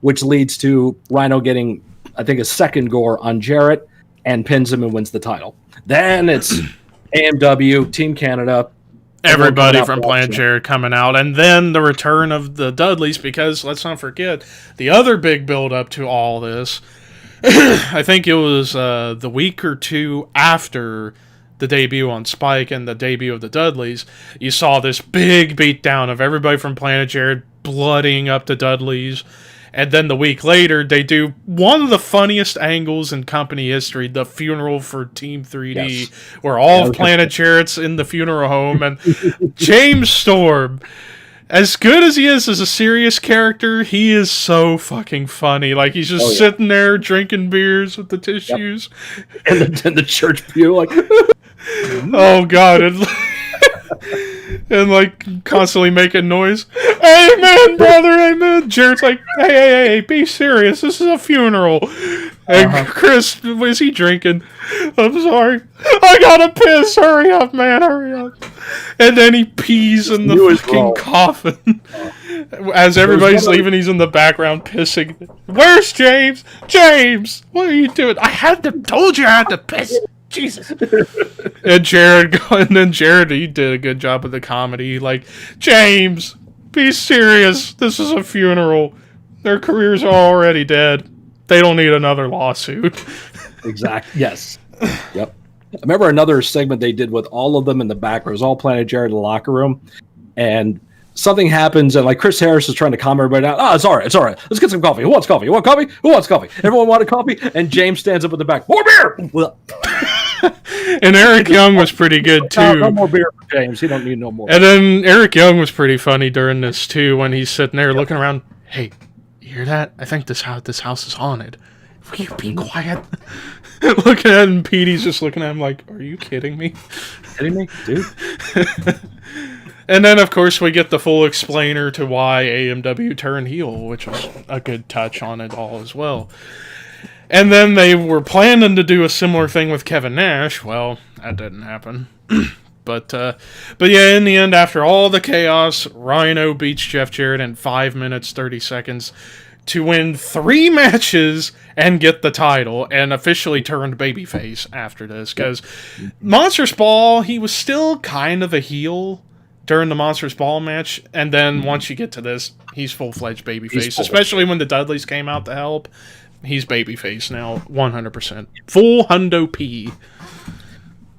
which leads to Rhino getting, I think, a second gore on Jarrett and pins him and wins the title. Then it's AMW, Team Canada. Everybody from Planet Jarrett coming out. And then the return of the Dudleys, because let's not forget, the other big build-up to all this, I think it was the week or 2 after the debut on Spike and the debut of the Dudleys, you saw this big beatdown of everybody from Planet Jarrett bloodying up the Dudleys. And then the week later, they do one of the funniest angles in company history, the funeral for Team 3D, where all of Planet Jarrett's in the funeral home. And James Storm, as good as he is as a serious character, he is so fucking funny. Like, he's just sitting there drinking beers with the tissues. Yep. And the church pew, like... oh, God. And like constantly making noise. Amen, brother, amen. Jarrett's like, hey, be serious. This is a funeral. And Chris, is he drinking? I'm sorry. I gotta piss. Hurry up, man, hurry up. And then he pees in the fucking coffin. As everybody's leaving, he's in the background pissing. Where's James? James, what are you doing? Told you I had to piss. Jesus. And Jarrett, he did a good job of the comedy. Like, James, be serious. This is a funeral. Their careers are already dead. They don't need another lawsuit. Exactly. Yes. Yep. I remember another segment they did with all of them in the back. It was all Planet Jarrett in the locker room. And something happens, and like Chris Harris is trying to calm everybody down. Oh, it's all right. Let's get some coffee. Who wants coffee? You want coffee? Who wants coffee? Everyone wanted coffee, and James stands up at the back. More beer! And Eric Young was pretty good, too. No more beer for James. He don't need no more. And then Eric Young was pretty funny during this, too, when he's sitting there looking around. Hey, you hear that? I think this house is haunted. Will you be quiet? Looking at him, Petey's just looking at him like, are you kidding me? Kidding me? Dude. And then, of course, we get the full explainer to why AMW turned heel, which was a good touch on it all as well. And then they were planning to do a similar thing with Kevin Nash. Well, that didn't happen. But yeah, in the end, after all the chaos, Rhino beats Jeff Jarrett in 5 minutes, 30 seconds to win 3 matches and get the title, and officially turned babyface after this. Because Monsters Ball, he was still kind of a heel during the Monsters Ball match, and then once you get to this, he's full-fledged babyface, especially when the Dudleys came out to help. He's babyface now, 100%. Full hundo P.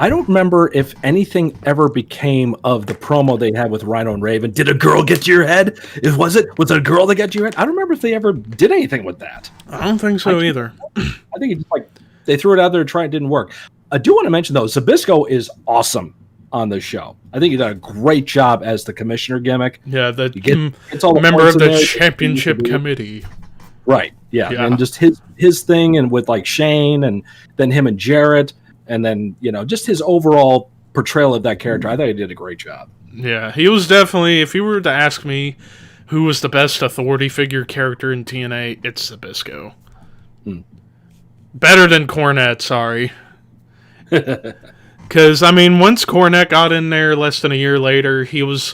I don't remember if anything ever became of the promo they had with Rhino and Raven. Did a girl get to your head? Was it a girl that got to your head? I don't remember if they ever did anything with that. I don't think so either. I think it's like they threw it out there and tried, it didn't work. I do want to mention, though, Zbyszko is awesome on this show. I think he did a great job as the commissioner gimmick. Yeah, it's all member of the championship committee. Right, yeah, and just his thing, and with like Shane, and then him and Jarrett, and then, you know, just his overall portrayal of that character. I thought he did a great job. Yeah, he was definitely, if you were to ask me who was the best authority figure character in TNA, it's Zbyszko. Better than Cornette, sorry. Because, I mean, once Cornette got in there less than a year later, he was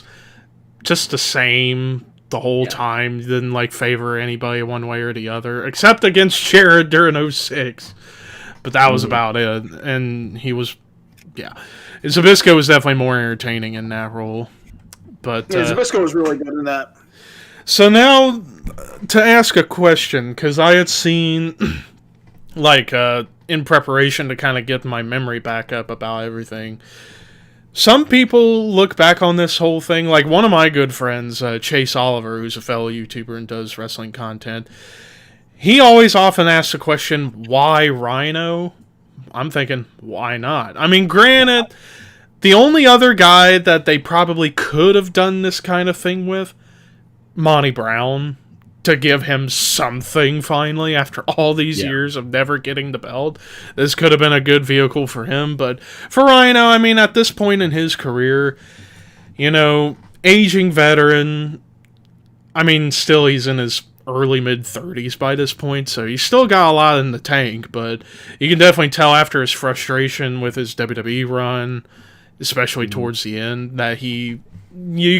just the same the whole time. He didn't, like, favor anybody one way or the other, except against Jarrett during 06. But that was about it. And he was, Zbyszko was definitely more entertaining in that role. But Zbyszko was really good in that. So now, to ask a question, because I had seen, like, in preparation to kind of get my memory back up about everything, some people look back on this whole thing, like one of my good friends, Chase Oliver, who's a fellow YouTuber and does wrestling content, he always often asks the question, why Rhino? I'm thinking, why not? I mean, granted, the only other guy that they probably could have done this kind of thing with, Monty Brown, to give him something finally after all these years of never getting the belt. This could have been a good vehicle for him, but for Rhino, I mean, at this point in his career, you know, aging veteran, I mean, still he's in his early mid-30s by this point, so he's still got a lot in the tank, but you can definitely tell after his frustration with his WWE run, especially towards the end, that you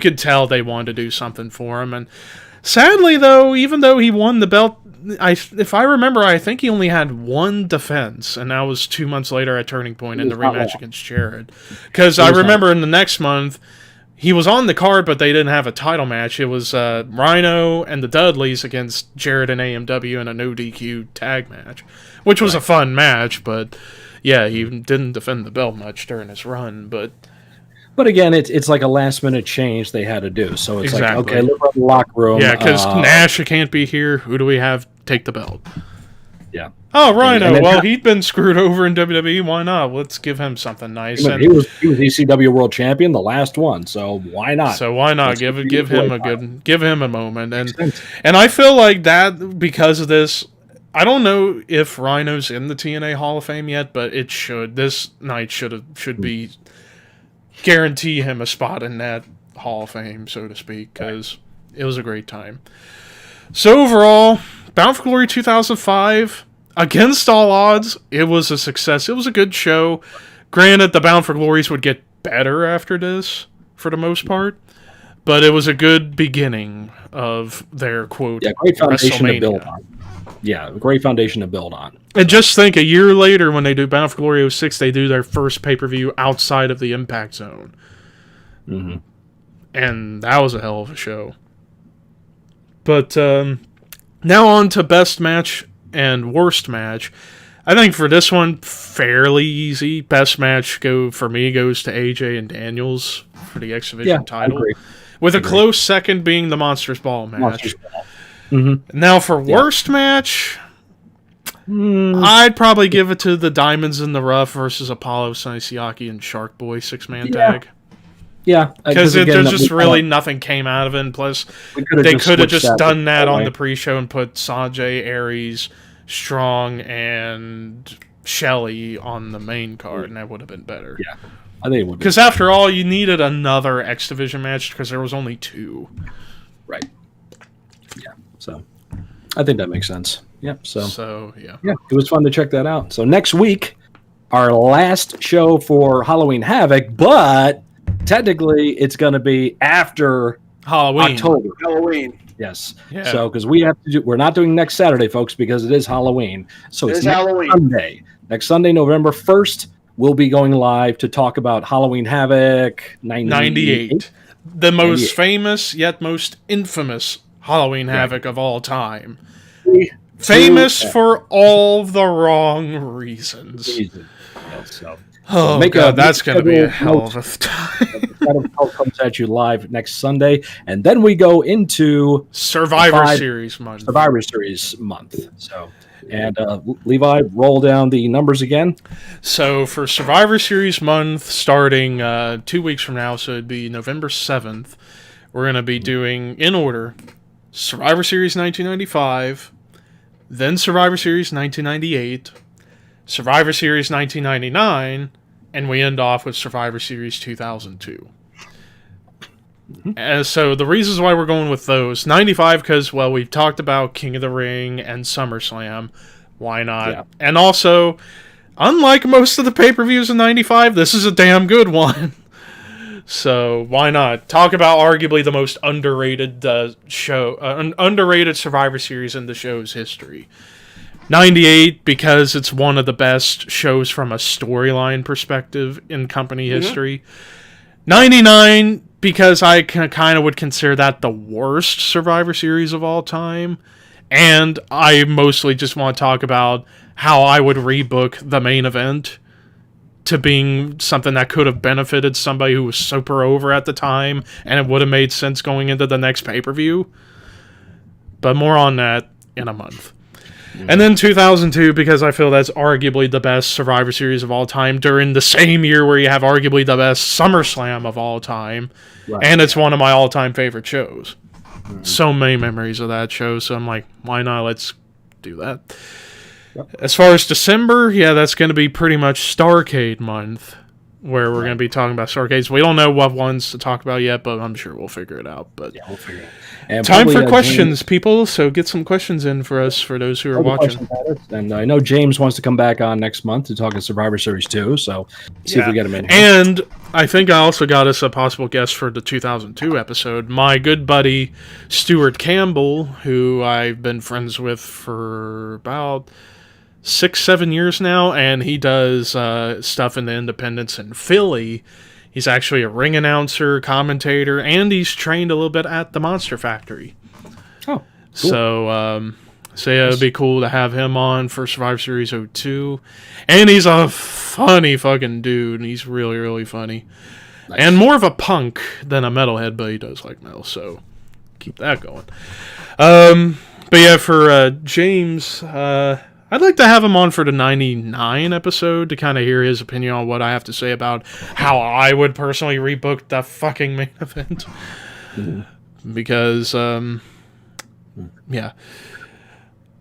could tell they wanted to do something for him. And sadly, though, even though he won the belt, if I remember, I think he only had one defense, and that was 2 months later at Turning Point in the rematch against Jarrett. Because I remember in the next month, he was on the card, but they didn't have a title match. It was Rhino and the Dudleys against Jarrett and AMW in a no DQ tag match, which was a fun match, but yeah, he didn't defend the belt much during his run. But again, it's like a last minute change they had to do. So it's like, okay, look at the locker room. Yeah, because Nash can't be here. Who do we have take the belt? Yeah. Oh, Rhino. Well, he'd been screwed over in WWE. Why not? Let's give him something nice. He was ECW World Champion, the last one. So why not? So why not give him a moment? And I feel like that because of this. I don't know if Rhino's in the TNA Hall of Fame yet, but it should. This night should be guarantee him a spot in that Hall of Fame, so to speak, because it was a great time. So overall, Bound for Glory 2005. Against all odds, it was a success. It was a good show. Granted, the Bound for Glories would get better after this, for the most part. But it was a good beginning of their, quote, great foundation to build on. Yeah, great foundation to build on. And just think, a year later, when they do Bound for Glory 06, they do their first pay-per-view outside of the Impact Zone. Mm-hmm. And that was a hell of a show. But now on to best match and worst match. I think for this one, fairly easy. Best match goes to AJ and Daniels for the X Division title. With a close second being the Monsters Ball match. Mm-hmm. Now for worst match, I'd probably give it to the Diamonds in the Rough versus Apollo, Saisiaki, and Shark Boy 6-man tag. Yeah, because there's just really nothing came out of it. And plus, they could have just done that on the pre-show and put Sanjay, Aries, Strong, and Shelley on the main card, and that would have been better. Yeah. I think it would be. Because after all, you needed another X Division match because there was only 2. Right. Yeah. So I think that makes sense. Yep. So yeah. Yeah, it was fun to check that out. So next week, our last show for Halloween Havoc, but technically it's going to be after Halloween. October. Halloween. Yes. Yeah. So because we're not doing next Saturday, folks, because it is Halloween. So it's next Halloween. Sunday. Next Sunday, November 1st, we'll be going live to talk about Halloween Havoc 98. The most famous yet most infamous Halloween Havoc of all time. Famous for all the wrong reasons. So Oh, God, that's going to be a hell of a time. That comes at you live next Sunday. And then we go into Survivor Series month. Survivor Series month. So, and Levi, roll down the numbers again. So for Survivor Series month, starting 2 weeks from now, so it'd be November 7th, we're going to be doing, in order, Survivor Series 1995, then Survivor Series 1998, Survivor Series 1999, and we end off with Survivor Series 2002. And so the reasons why we're going with those, 95 because, well, we've talked about King of the Ring and SummerSlam. Why not? Yeah. And also, unlike most of the pay-per-views in 95, this is a damn good one. So why not? Talk about arguably the most underrated underrated Survivor Series in the show's history. 98 because it's one of the best shows from a storyline perspective in company history. 99 because I kind of would consider that the worst Survivor Series of all time. And I mostly just want to talk about how I would rebook the main event to being something that could have benefited somebody who was super over at the time, and it would have made sense going into the next pay-per-view. But more on that in a month. And then 2002, because I feel that's arguably the best Survivor Series of all time during the same year where you have arguably the best SummerSlam of all time. Right. And it's one of my all-time favorite shows. So many memories of that show, so I'm like, why not? Let's do that. Yep. As far as December, yeah, that's going to be pretty much Starrcade month, where we're going to be talking about Starrcades. We don't know what ones to talk about yet, but I'm sure we'll figure it out. But yeah, we'll figure it out. And time for questions, people. So get some questions in for us, for those who are watching. And I know James wants to come back on next month to talk about Survivor Series 2, so see if we get him in here. And I think I also got us a possible guest for the 2002 episode. My good buddy, Stuart Campbell, who I've been friends with for about 6-7 years now, and he does stuff in the independents in Philly. He's actually a ring announcer, commentator, and he's trained a little bit at the Monster Factory. Oh, cool. So yeah, it'd be cool to have him on for Survivor Series 02. And he's a funny fucking dude. He's really, really funny. Nice. And more of a punk than a metalhead, but he does like metal, so keep that going. But yeah, for James, I'd like to have him on for the 99 episode to kind of hear his opinion on what I have to say about how I would personally rebook the fucking main event. Because, yeah.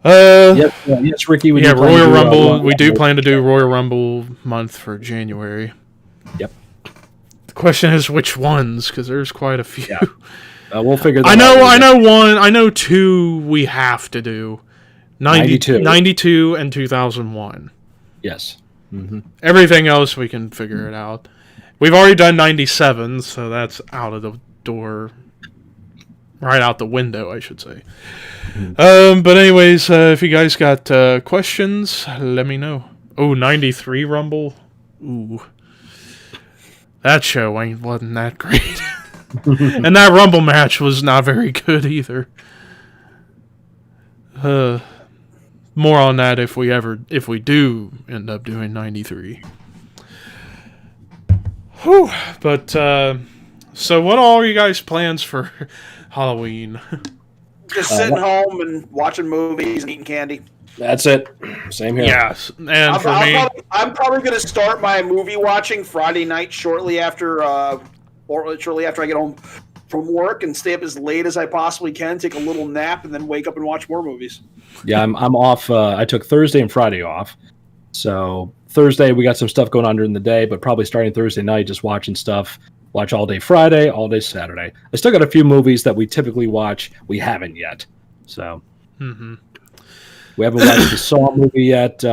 Yes, Ricky. Royal Rumble. We do plan to do Royal Rumble month for January. Yep. The question is which ones, because there's quite a few. Yeah. We'll figure that out. I know one. I know two we have to do. 92 and 2001. Yes. Mm-hmm. Everything else we can figure it out. We've already done 97, so that's out of the door. Right out the window, I should say. But anyways, if you guys got questions, let me know. Oh, 93 Rumble. Ooh. That show wasn't that great. And that Rumble match was not very good either. More on that if we do end up doing 93. Whew. But, so what are all you guys' plans for Halloween? Just sitting home and watching movies and eating candy. That's it. Same here. Yes. And for me, I'm probably going to start my movie watching Friday night shortly after I get home from work and stay up as late as I possibly can, take a little nap, and then wake up and watch more movies. Yeah, I'm off. I took Thursday and Friday off. So Thursday, we got some stuff going on during the day, but probably starting Thursday night, just watching stuff. Watch all day Friday, all day Saturday. I still got a few movies that we typically watch. We haven't yet. So we haven't watched the Saw movie yet.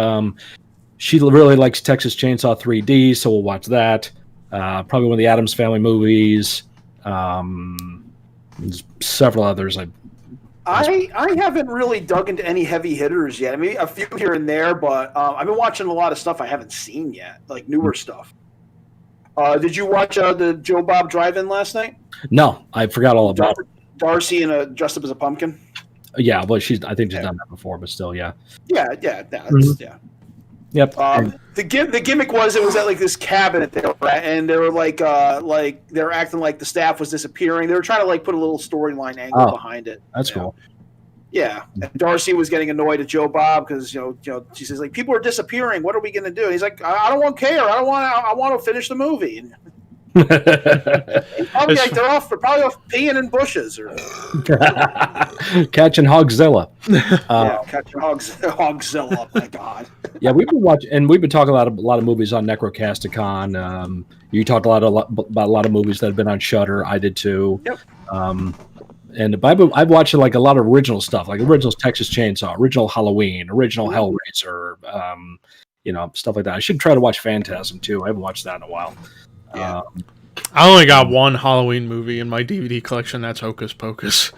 She really likes Texas Chainsaw 3D, so we'll watch that. Probably one of the Addams Family movies. There's several others. I haven't really dug into any heavy hitters yet. I mean, a few here and there, but I've been watching a lot of stuff I haven't seen yet, like newer stuff. Did you watch the Joe Bob Drive-In last night? No, I forgot all about it. Darcy dressed up as a pumpkin. Yeah, well, I think she's done that before, but still, yeah. Yeah. Yep. The gimmick was it was at like this cabinet they were at, and they were like they were acting like the staff was disappearing. They were trying to like put a little storyline angle behind it. That's cool. Yeah, and Darcy was getting annoyed at Joe Bob because you know she says like people are disappearing. What are we going to do? And he's like, I don't care. I want to finish the movie. And probably like they're probably off peeing in bushes or catching Hogzilla. Catching Hogzilla. My God. Yeah, we've been watching, and we've been talking a lot of movies on Necrocasticon. You talked about a lot of movies that have been on Shudder. I did too. Yep. And I've watched like a lot of original stuff, like original Texas Chainsaw, original Halloween, original Hellraiser, stuff like that. I should try to watch Phantasm too. I haven't watched that in a while. Yeah. I only got one Halloween movie in my DVD collection. That's Hocus Pocus.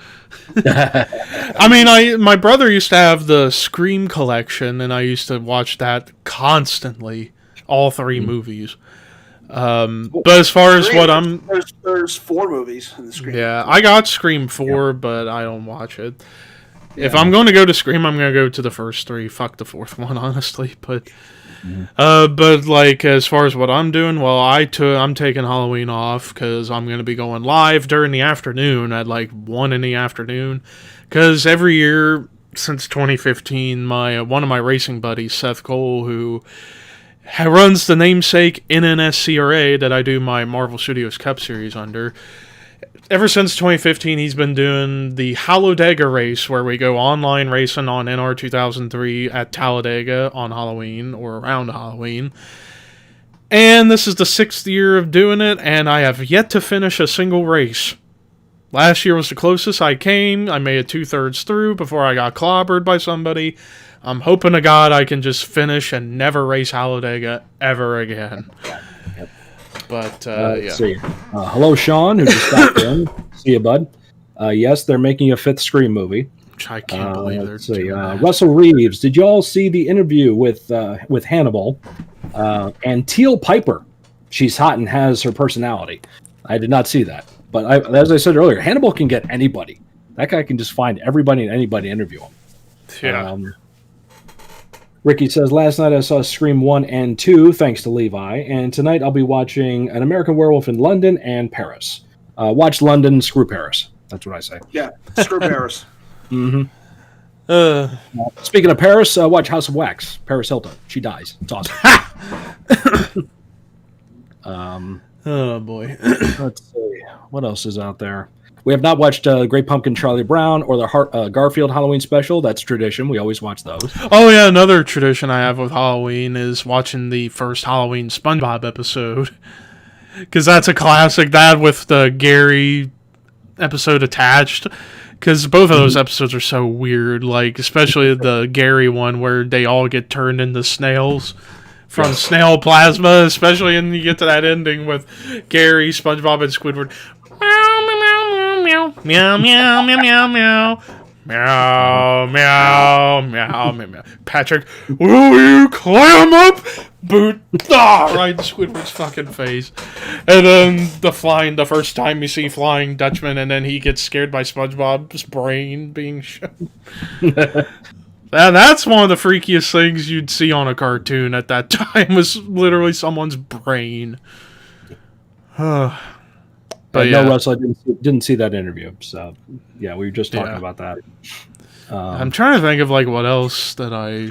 I mean, my brother used to have the Scream collection, and I used to watch that constantly, all three movies. But as far as Scream, there's 4 movies in the Scream. Yeah, I got Scream 4, but I don't watch it. If I'm going to go to Scream, I'm going to go to the first 3. Fuck the 4th one, honestly. But like as far as what I'm doing, well, I'm taking Halloween off because I'm going to be going live during the afternoon at like 1 in the afternoon. Because every year since 2015, one of my racing buddies, Seth Cole, who runs the namesake NNSCRA that I do my Marvel Studios Cup Series under. Ever since 2015, he's been doing the Talladega race, where we go online racing on NR 2003 at Talladega on Halloween, or around Halloween. And this is the 6th year of doing it, and I have yet to finish a single race. Last year was the closest I came. I made it 2/3 through before I got clobbered by somebody. I'm hoping to God I can just finish and never race Talladega ever again. But, let's see. Hello, Sean, who just stopped in. See you, bud. Yes, they're making a 5th Scream movie. Which I can't believe they're doing. Russell Reeves, did you all see the interview with Hannibal and Teal Piper? She's hot and has her personality. I did not see that. But as I said earlier, Hannibal can get anybody. That guy can just find everybody and anybody to interview him. Yeah. Ricky says, last night I saw Scream 1 and 2, thanks to Levi, and tonight I'll be watching An American Werewolf in London and Paris. Watch London, screw Paris. That's what I say. Yeah, screw Paris. Speaking of Paris, watch House of Wax. Paris Hilton. She dies. It's awesome. Oh, boy. Let's see. What else is out there? We have not watched Great Pumpkin Charlie Brown or the Garfield Halloween special. That's tradition. We always watch those. Oh, yeah. Another tradition I have with Halloween is watching the first Halloween SpongeBob episode. Because that's a classic. That with the Gary episode attached. Because both of those episodes are so weird. Like, especially the Gary one where they all get turned into snails from snail plasma. Especially when you get to that ending with Gary, SpongeBob, and Squidward. Meow, meow, meow, meow, meow, meow. Meow, meow, meow, meow, meow. Patrick, will you climb up? Boot. Right in Squidward's fucking face. And then the first time you see Flying Dutchman, and then he gets scared by SpongeBob's brain being shown. That's one of the freakiest things you'd see on a cartoon at that time, was literally someone's brain. But no, Russell, I didn't see that interview. So, yeah, we were just talking about that. I'm trying to think of like what else that I've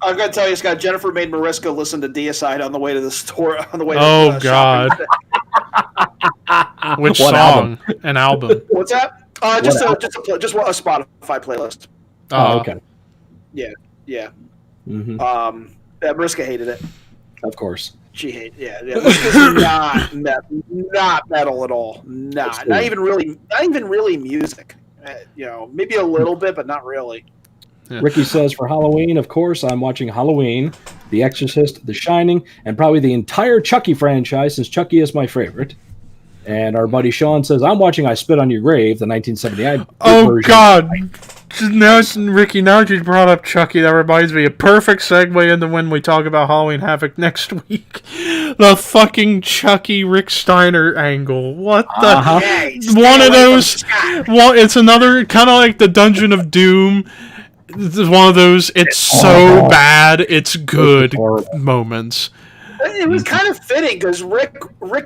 got to tell you, Scott. Jennifer made Mariska listen to Deicide on the way to the store. On the way. Oh God! Which what song? An album? What's that? Just a Spotify playlist. Oh, okay. Yeah. Mm-hmm. Mariska hated it. Of course. She hates. Yeah. This is not metal at all. Not even really music. Maybe a little bit, but not really. Yeah. Ricky says, for Halloween, of course, I'm watching Halloween, The Exorcist, The Shining, and probably the entire Chucky franchise, since Chucky is my favorite. And our buddy Sean says, I'm watching I Spit on Your Grave, the 1979 version. God. Now, Ricky, now that you brought up Chucky, that reminds me, a perfect segue into when we talk about Halloween Havoc next week. The fucking Chucky Rick Steiner angle. What the? One of those. Well, it's another, kind of like the Dungeon of Doom. This is one of those, it's so bad, it's good moments. It was kind of fitting because Rick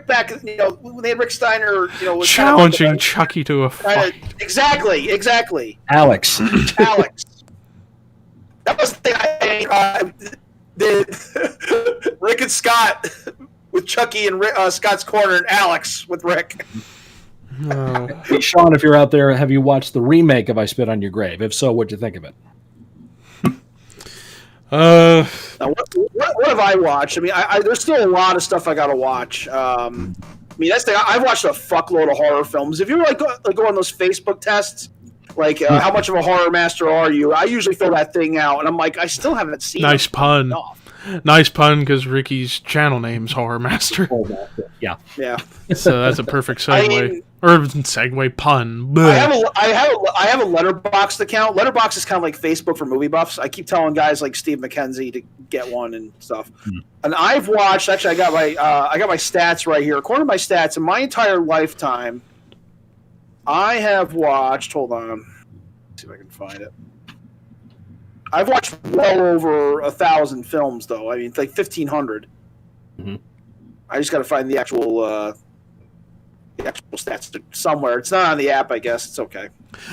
back, when they had Rick Steiner, was challenging kind of Chucky to a fight. Exactly. Alex. That was the thing Rick and Scott with Chucky and Scott's corner, and Alex with Rick. Hey, Sean, if you're out there, have you watched the remake of I Spit on Your Grave? If so, what'd you think of it? Now, what have I watched? I mean, there's still a lot of stuff I got to watch. That's the thing. I've watched a fuckload of horror films. If you go on those Facebook tests, how much of a horror master are you? I usually fill that thing out, and I'm like, I still haven't seen. Nice pun. Nice pun, because Ricky's channel name's Horror Master. Yeah. So that's a perfect segue. Or segue pun. I have a Letterboxd account. Letterboxd is kind of like Facebook for movie buffs. I keep telling guys like Steve McKenzie to get one and stuff. And I've watched. Actually, I got my stats right here. According to my stats, in my entire lifetime, I have watched. Hold on. Let's see if I can find it. I've watched well over 1,000 films, though. I mean, it's like 1,500. Mm-hmm. I just got to find the actual stats somewhere. It's not on the app, I guess. It's okay.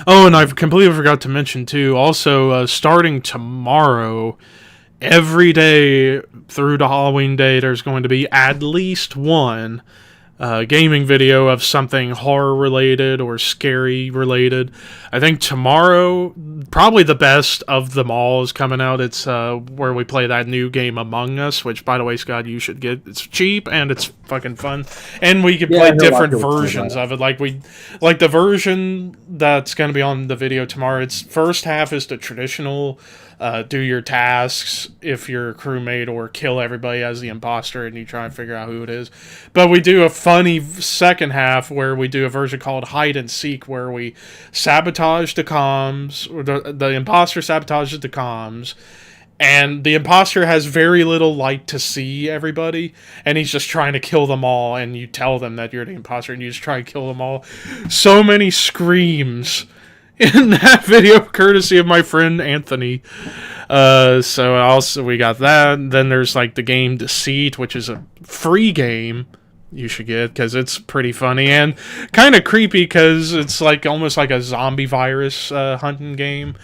Oh, and I completely forgot to mention, too, also, starting tomorrow, every day through to Halloween Day, there's going to be at least one gaming video of something horror-related or scary-related. I think tomorrow, probably the best of them all is coming out. It's where we play that new game Among Us, which, by the way, Scott, you should get. It's cheap, and it's fucking fun. And we can play different versions of it. Like the version that's going to be on the video tomorrow, its first half is the traditional do your tasks if you're a crewmate, or kill everybody as the imposter and you try and figure out who it is. But we do a funny second half where we do a version called Hide and Seek, where we sabotage the comms, or the imposter sabotages the comms, and the imposter has very little light to see everybody, and he's just trying to kill them all, and you tell them that you're the imposter and you just try and kill them all. So many screams in that video, courtesy of my friend Anthony. So also we got that. Then there's like the game Deceit, which is a free game you should get because it's pretty funny and kind of creepy because it's like almost like a zombie virus hunting game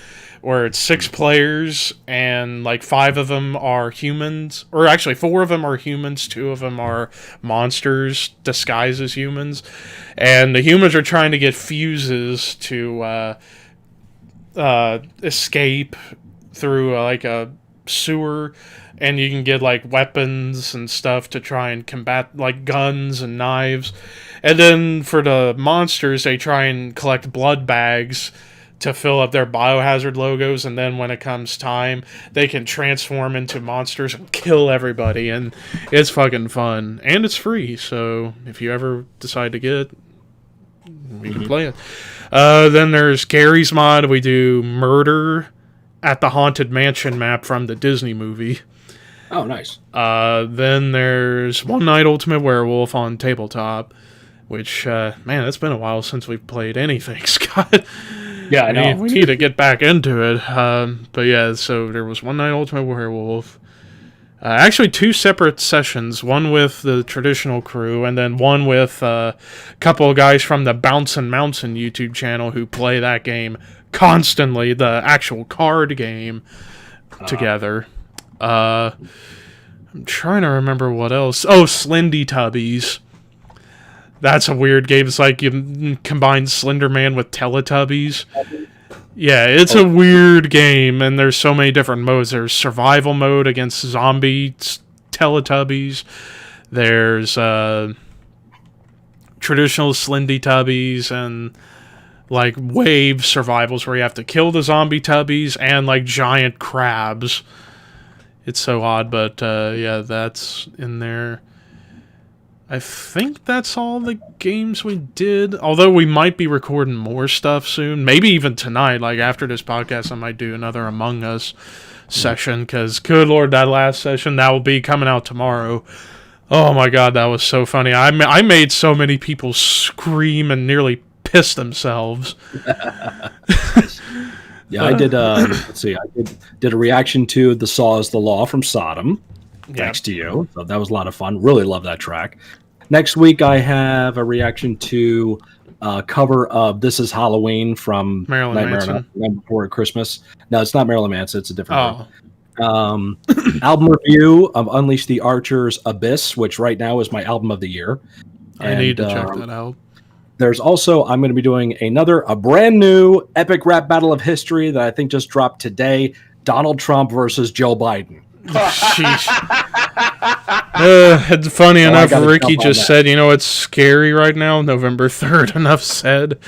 where it's 6 players and like 5 of them are humans, or actually 4 of them are humans, 2 of them are monsters disguised as humans, and the humans are trying to get fuses to escape through like a sewer, and you can get like weapons and stuff to try and combat, like guns and knives. And then for the monsters, they try and collect blood bags to fill up their biohazard logos, and then when it comes time, they can transform into monsters and kill everybody, and it's fucking fun. And it's free, so if you ever decide to get it, you can play it. Then there's Gary's Mod. We do Murder at the Haunted Mansion map from the Disney movie. Oh, nice. Then there's One Night Ultimate Werewolf on tabletop, which, man, it's been a while since we've played anything, Scott. Yeah, I know. We need to get back into it. But yeah, so there was One Night Ultimate Werewolf. Actually, 2 separate sessions. One with the traditional crew, and then one with a couple of guys from the Bouncin' Mountain YouTube channel who play that game constantly, the actual card game, together. I'm trying to remember what else. Oh, Slendy Tubbies. That's a weird game. It's like you combine Slender Man with Teletubbies. Yeah, it's a weird game, and there's so many different modes. There's survival mode against zombie Teletubbies. There's traditional Slendy Tubbies and like wave survivals where you have to kill the zombie Tubbies and like giant crabs. It's so odd, but yeah, that's in there. I think that's all the games we did. Although we might be recording more stuff soon. Maybe even tonight. Like after this podcast, I might do another Among Us session. Because, good Lord, that last session, that will be coming out tomorrow. Oh my God, that was so funny. I made so many people scream and nearly piss themselves. Yeah, I did. Let's see. I did a reaction to "The Saw Is the Law" from Sodom. Thanks to you. So that was a lot of fun. Really love that track. Next week, I have a reaction to a cover of "This Is Halloween" from Marilyn Manson. Night Before Christmas. No, it's not Marilyn Manson. It's a different one. Album review of "Unleash the Archer's Abyss," which right now is my album of the year. I need to check that out. There's also, I'm going to be doing a brand new epic rap battle of history that I think just dropped today. Donald Trump versus Joe Biden. Sheesh. It's funny enough, Ricky just said, you know, it's scary right now, November 3rd, enough said.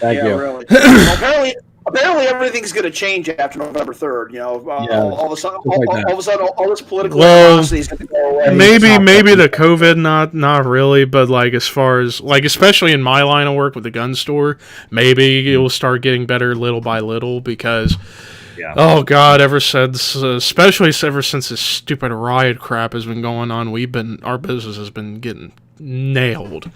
Thank you. Really. Well, apparently everything's going to change after November 3rd. You know, all of a sudden, all this political animosity is going to go away. Maybe the COVID, not really, but like as far as like especially in my line of work with the gun store, maybe it will start getting better little by little because. Yeah. Oh God! Especially ever since this stupid riot crap has been going on, our business has been getting nailed.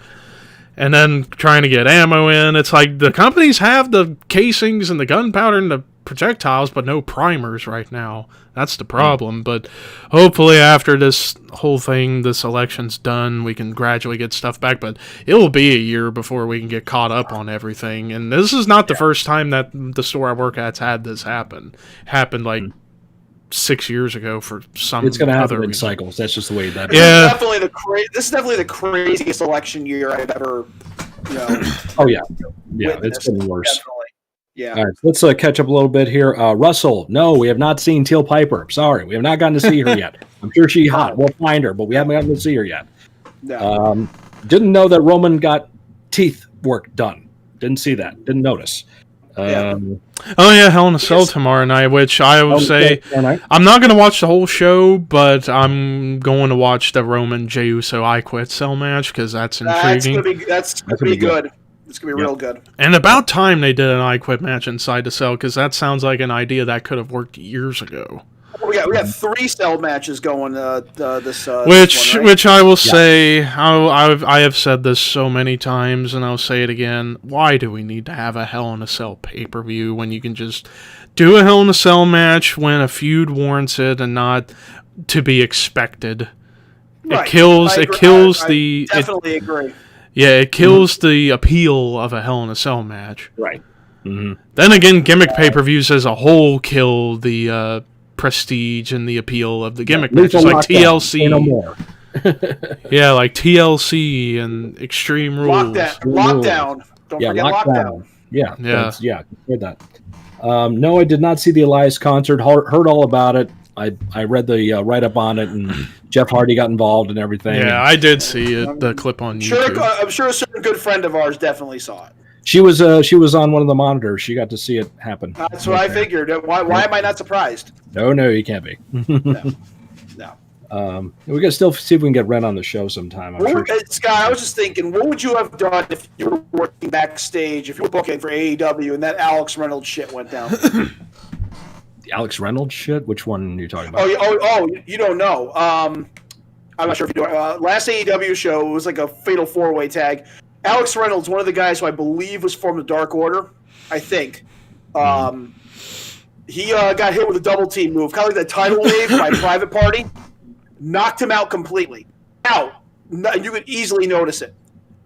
And then trying to get ammo in, it's like the companies have the casings and the gunpowder and the projectiles, but no primers right now. That's the problem. But hopefully after this whole thing, this election's done, we can gradually get stuff back. But it will be a year before we can get caught up on everything. And this is not the first time that the store I work at's had this happen. Happened like 6 years ago for some. It's going to happen in cycles. That's just the way that. Yeah, this is definitely the craziest election year I've ever. Oh yeah, it's been worse. Definitely. Yeah. All right, let's catch up a little bit here. Russell, no, we have not seen Teal Piper. Sorry, we have not gotten to see her yet. I'm sure she's hot. We'll find her, but we haven't gotten to see her yet. No. Didn't know that Roman got teeth work done. Didn't see that. Didn't notice. Oh yeah, Hell in a Cell tomorrow night, which I would say I'm not going to watch the whole show, but I'm going to watch the Roman Jey Uso I Quit Cell match because that's intriguing. That's going to be good. It's going to be real good. And about time they did an I Quit match inside the cell because that sounds like an idea that could have worked years ago. We got 3 cell matches going this one, which right? I will say, I have said this so many times, and I'll say it again. Why do we need to have a Hell in a Cell pay-per-view when you can just do a Hell in a Cell match when a feud warrants it and not to be expected? Right. It kills I definitely agree. Yeah, it kills the appeal of a Hell in a Cell match. Right. Mm-hmm. Then again, gimmick pay-per-views as a whole kill the prestige and the appeal of the gimmick matches, like TLC. Yeah, like TLC and Extreme Rules. Lockdown. Don't forget Lockdown. Yeah. Heard that. No, I did not see the Elias concert. Heard all about it. I read the write-up on it, and Jeff Hardy got involved and everything. Yeah, I did see it, the clip on YouTube. I'm sure a certain good friend of ours definitely saw it. She was on one of the monitors. She got to see it happen. That's what I figured. Why am I not surprised? No, you can't be. No. We got to still see if we can get Ren on the show sometime. Scott, I was just thinking, what would you have done if you were working backstage, if you were booking for AEW and that Alex Reynolds shit went down? The Alex Reynolds shit? Which one are you talking about? Oh, you don't know. I'm not sure if you do. Last AEW show, it was like a fatal 4-way tag. Alex Reynolds, one of the guys who I believe was from the Dark Order, I think. He got hit with a double team move, kind of like the tidal wave by Private Party. Knocked him out completely. Out. You could easily notice it.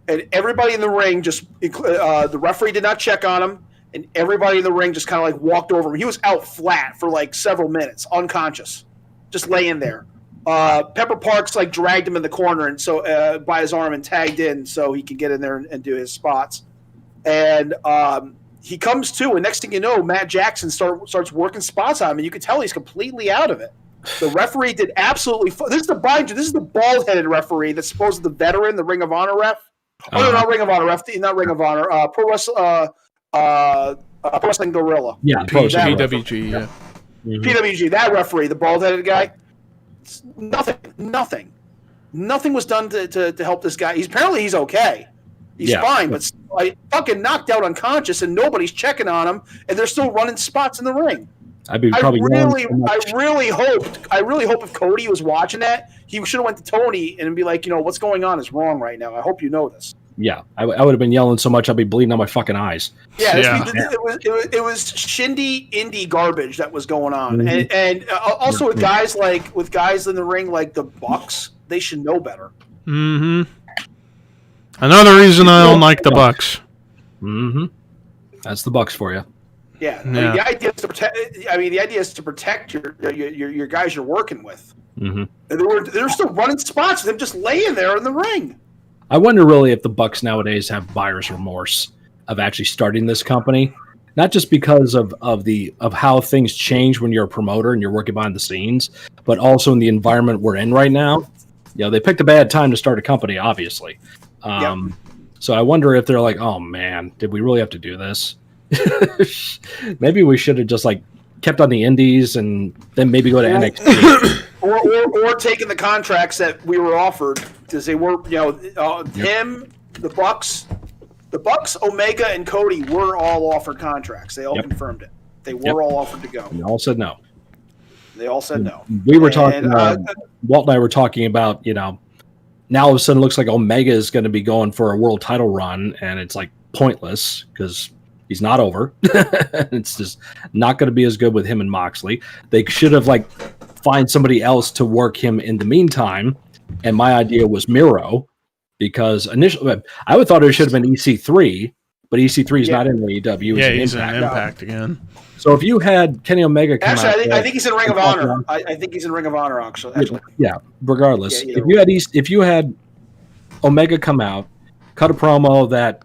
And everybody in the ring the referee did not check on him, and everybody in the ring just kind of like walked over him. He was out flat for like several minutes, unconscious, just laying there. Pepper Parks like dragged him in the corner and so by his arm and tagged in so he could get in there and do his spots. And he comes to, and next thing you know, Matt Jackson starts working spots on him, and you could tell he's completely out of it. The referee did absolutely. This is the bald-headed referee that's supposed to be the veteran, the Ring of Honor ref. Oh no, not Ring of Honor ref, not Ring of Honor. Pro Wrestling Gorilla. Yeah, PWG. Yeah. Mm-hmm. PWG. That referee, the bald-headed guy. Nothing was done to help this guy. He's okay. He's fine, but fucking knocked out unconscious, and nobody's checking on him, and they're still running spots in the ring. I really hope if Cody was watching that, he should have went to Tony and be like, what's going on is wrong right now. I hope you know this. Yeah, I would have been yelling so much I'd be bleeding out my fucking eyes. It was shindy indie garbage that was going on, and also with guys in the ring like the Bucks, they should know better. Mm-hmm. Another reason I don't like the Bucks. Mm-hmm. That's the Bucks for you. Yeah. I mean, the idea is to protect your guys you're working with. Mm-hmm. And they're still running spots with him just laying there in the ring. I wonder really if the Bucks nowadays have buyer's remorse of actually starting this company, not just because of how things change when you're a promoter and you're working behind the scenes, but also in the environment we're in right now. They picked a bad time to start a company, obviously. So I wonder if they're like, oh man, did we really have to do this? Maybe we should have just kept on the indies and then maybe go to NXT. or taking the contracts that we were offered, because they were, him, the Bucks, Omega, and Cody were all offered contracts. They all confirmed it. They were all offered to go. They all said no. They all said no. We were talking. Walt and I were talking about, now all of a sudden it looks like Omega is going to be going for a world title run, and it's pointless because he's not over. It's just not going to be as good with him and Moxley. They should have find somebody else to work him in the meantime. And my idea was Miro, because initially I would thought it should have been EC3, but EC3 is not in AEW. He's in Impact again. So if you had Kenny Omega come actually, I think he's in Ring of Honor. I think he's in Ring of Honor, actually. Yeah, regardless. If you had Omega come out, cut a promo that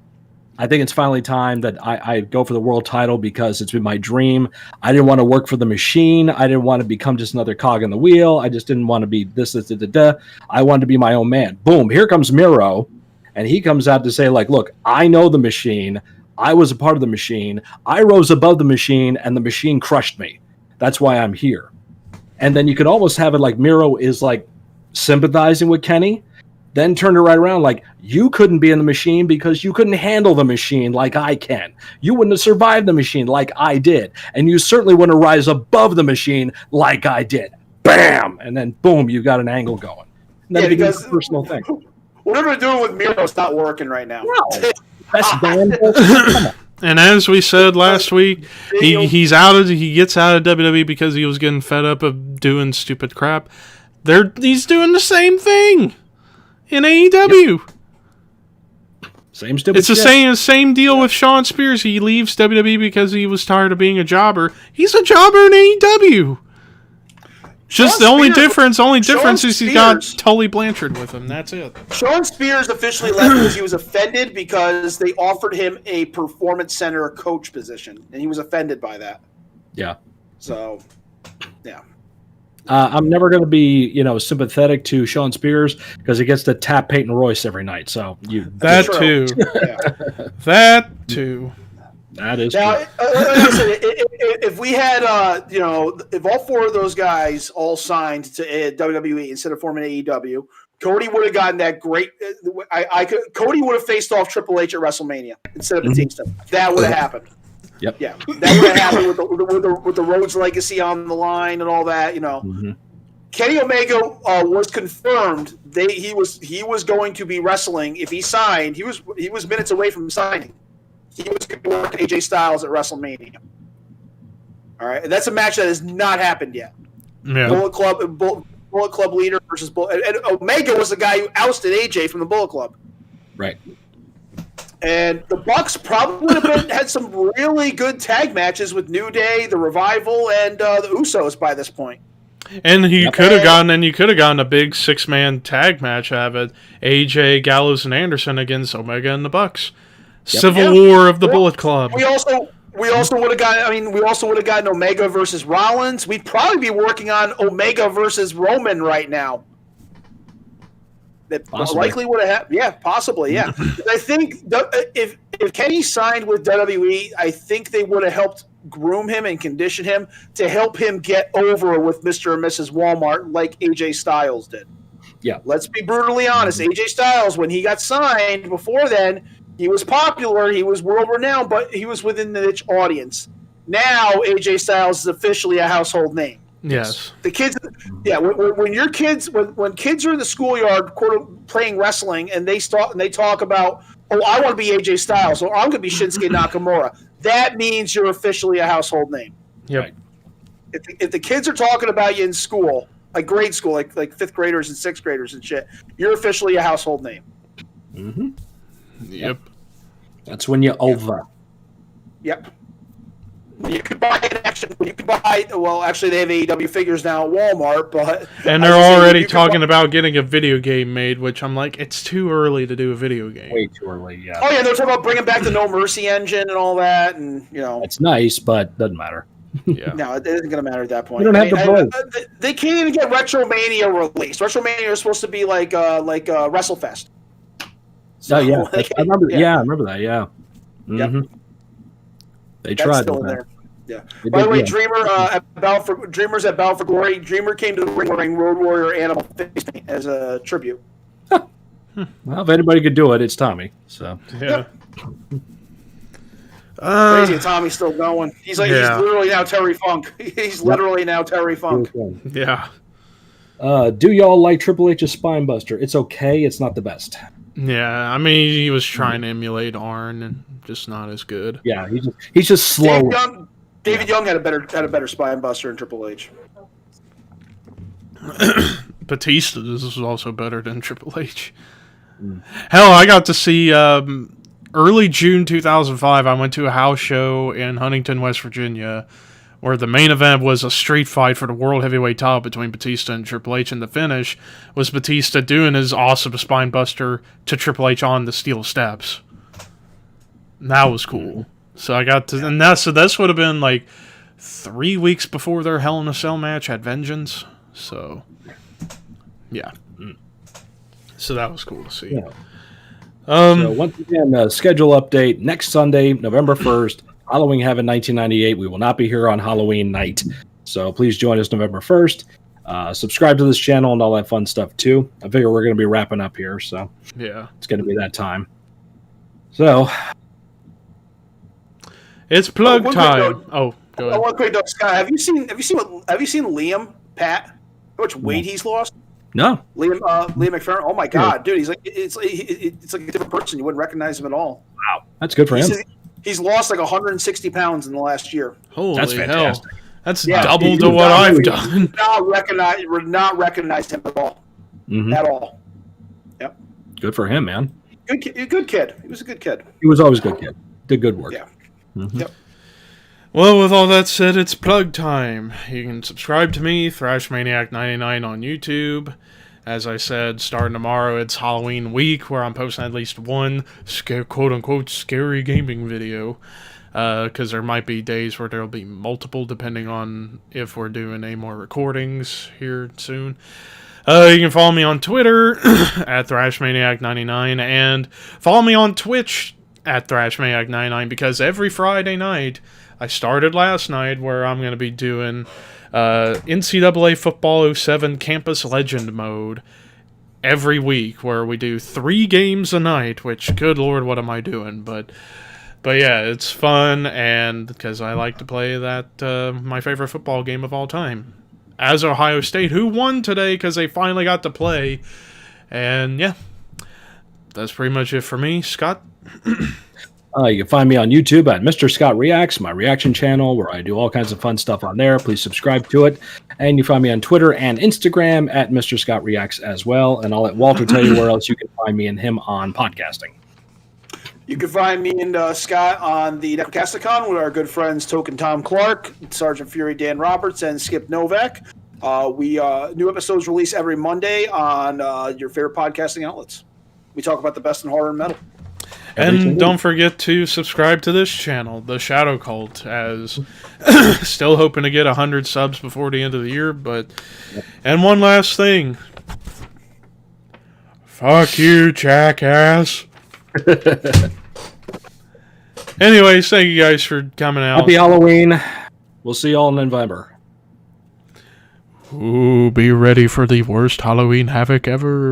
I think it's finally time that I go for the world title because it's been my dream. I didn't want to work for the machine. I didn't want to become just another cog in the wheel. I just didn't want to be this. I wanted to be my own man. Boom, here comes Miro, and he comes out to say, look, I know the machine. I was a part of the machine. I rose above the machine, and the machine crushed me. That's why I'm here. And then you could almost have it like Miro is sympathizing with Kenny, then turn it right around you couldn't be in the machine because you couldn't handle the machine like I can. You wouldn't have survived the machine like I did. And you certainly wouldn't rise above the machine like I did. Bam! And then boom, you got an angle going. And then it becomes a personal thing. Whatever we're doing with Miro is not working right now. No. That's and as we said last week, he gets out of WWE because he was getting fed up of doing stupid crap. He's doing the same thing in AEW. Yep. Same stupid It's the same deal with Shawn Spears. He leaves WWE because he was tired of being a jobber. He's a jobber in AEW. Just the only difference is he got Tully Blanchard with him. That's it. Shawn Spears officially left because he was offended because they offered him a performance center coach position, and he was offended by that. Yeah. So, yeah. I'm never going to be, sympathetic to Shawn Spears because he gets to tap Peyton Royce every night. So that too. That too. That is now. If we had, if all four of those guys all signed to WWE instead of forming AEW, Cody would have gotten that great. Cody would have faced off Triple H at WrestleMania instead of Batista. That would have happened. Yep. Yeah, that would have happened with the Rhodes legacy on the line and all that. Mm-hmm. Kenny Omega was confirmed. He was going to be wrestling if he signed. He was minutes away from signing. He was going to work AJ Styles at WrestleMania. All right, and that's a match that has not happened yet. Yeah. Bullet Club leader versus Bullet, and Omega was the guy who ousted AJ from the Bullet Club. Right. And the Bucks probably would have had some really good tag matches with New Day, the Revival, and the Usos by this point. And you could have gotten a big 6-man tag match out of it. AJ, Gallows, and Anderson against Omega and the Bucks. Civil War of the Bullet Club. We We also would have gotten Omega versus Rollins. We'd probably be working on Omega versus Roman right now. That likely would have happened. Yeah, possibly. Yeah, I think if Kenny signed with WWE, I think they would have helped groom him and condition him to help him get over with Mr. and Mrs. Walmart like AJ Styles did. Yeah. Let's be brutally honest. AJ Styles, when he got signed, before then, he was popular, he was world renowned, but he was within the niche audience. Now AJ Styles is officially a household name. Yes. The kids, yeah. When your kids, when kids are in the schoolyard playing wrestling, and they talk about, oh, I want to be AJ Styles, or I'm going to be Shinsuke Nakamura. That means you're officially a household name. Yep. If the kids are talking about you in school, like grade school, like fifth graders and sixth graders and shit, you're officially a household name. Mm-hmm. Yep. That's when you're over. Yep. You could buy an action. You could buy. Well, actually, they have AEW figures now at Walmart, but and they're already talking about getting a video game made, which I'm like, it's too early to do a video game. Way too early. Yeah. Oh yeah, they're talking about bringing back the No Mercy engine and all that, and it's nice, but doesn't matter. Yeah. No, it isn't going to matter at that point. You don't have the they can't even get WrestleMania released. WrestleMania is supposed to be like WrestleFest. So, yeah, I remember. Yeah, I remember that. Yeah. Mm-hmm. Yep. They tried. Still in there. Yeah. By the way, Dreamer's at Bound for Glory. Dreamer came to the ring wearing Road Warrior Animal face paint as a tribute. Well, if anybody could do it, it's Tommy. So yeah. Crazy, Tommy's still going. He's literally now Terry Funk. He's literally now Terry Funk. Yeah. Do y'all like Triple H's Spine Buster? It's okay. It's not the best. Yeah, I mean, he was trying to emulate Arn, and just not as good. Yeah, he's just slow. David Young had a better spine buster than Triple H. Batista, this is also better than Triple H. Hell, I got to see early June 2005. I went to a house show in Huntington, West Virginia, where the main event was a street fight for the World Heavyweight title between Batista and Triple H, and the finish was Batista doing his awesome spine buster to Triple H on the steel steps. And that was cool. So I got to, and this would have been like 3 weeks before their Hell in a Cell match at Vengeance. So, yeah. So that was cool to see. Yeah. So once again, schedule update next Sunday, November 1st. Halloween Heaven 1998. We will not be here on Halloween night. So please join us November 1st. Subscribe to this channel and all that fun stuff too. I figure we're going to be wrapping up here. So yeah, it's going to be that time. So it's plug time. Go ahead. One quick note, Scott. Have you seen Liam Pat? How much weight he's lost? No. Liam McFerrin. Oh my God, dude! He's like it's like a different person. You wouldn't recognize him at all. Wow, that's good for him. He's lost like 160 pounds in the last year. Holy that's fantastic. Hell. That's double to what I've done. Not recognize him at all. Mm-hmm. At all. Yep. Good for him, man. Good kid. He was a good kid. He was always a good kid. Did good work. Yeah. Mm-hmm. Yep. Well, with all that said, it's plug time. You can subscribe to me, ThrashManiac99 on YouTube. As I said, starting tomorrow, it's Halloween week, where I'm posting at least one quote-unquote scary gaming video. Because there might be days where there'll be multiple, depending on if we're doing any more recordings here soon. You can follow me on Twitter at ThrashManiac99, and follow me on Twitch at ThrashManiac99, because every Friday night, I started last night, where I'm going to be doing NCAA Football 07 Campus Legend mode every week, where we do 3 games a night, which, good lord, what am I doing? But yeah, it's fun, and because I like to play that, my favorite football game of all time, as Ohio State, who won today because they finally got to play. And yeah, that's pretty much it for me. Scott? You can find me on YouTube at Mr. Scott Reacts, my reaction channel, where I do all kinds of fun stuff on there. Please subscribe to it. And you find me on Twitter and Instagram at Mr. Scott Reacts as well. And I'll let Walter tell you where else you can find me and him on podcasting. You can find me and Scott on the Necrocasticon with our good friends Token Tom Clark, Sergeant Fury Dan Roberts, and Skip Novak. New episodes release every Monday on your favorite podcasting outlets. We talk about the best in horror and metal. And don't forget to subscribe to this channel, The Shadow Cult, as still hoping to get 100 subs before the end of the year. But and one last thing. Fuck you, jackass. Anyways, thank you guys for coming out. Happy Halloween. We'll see y'all in November. Ooh, be ready for the worst Halloween havoc ever.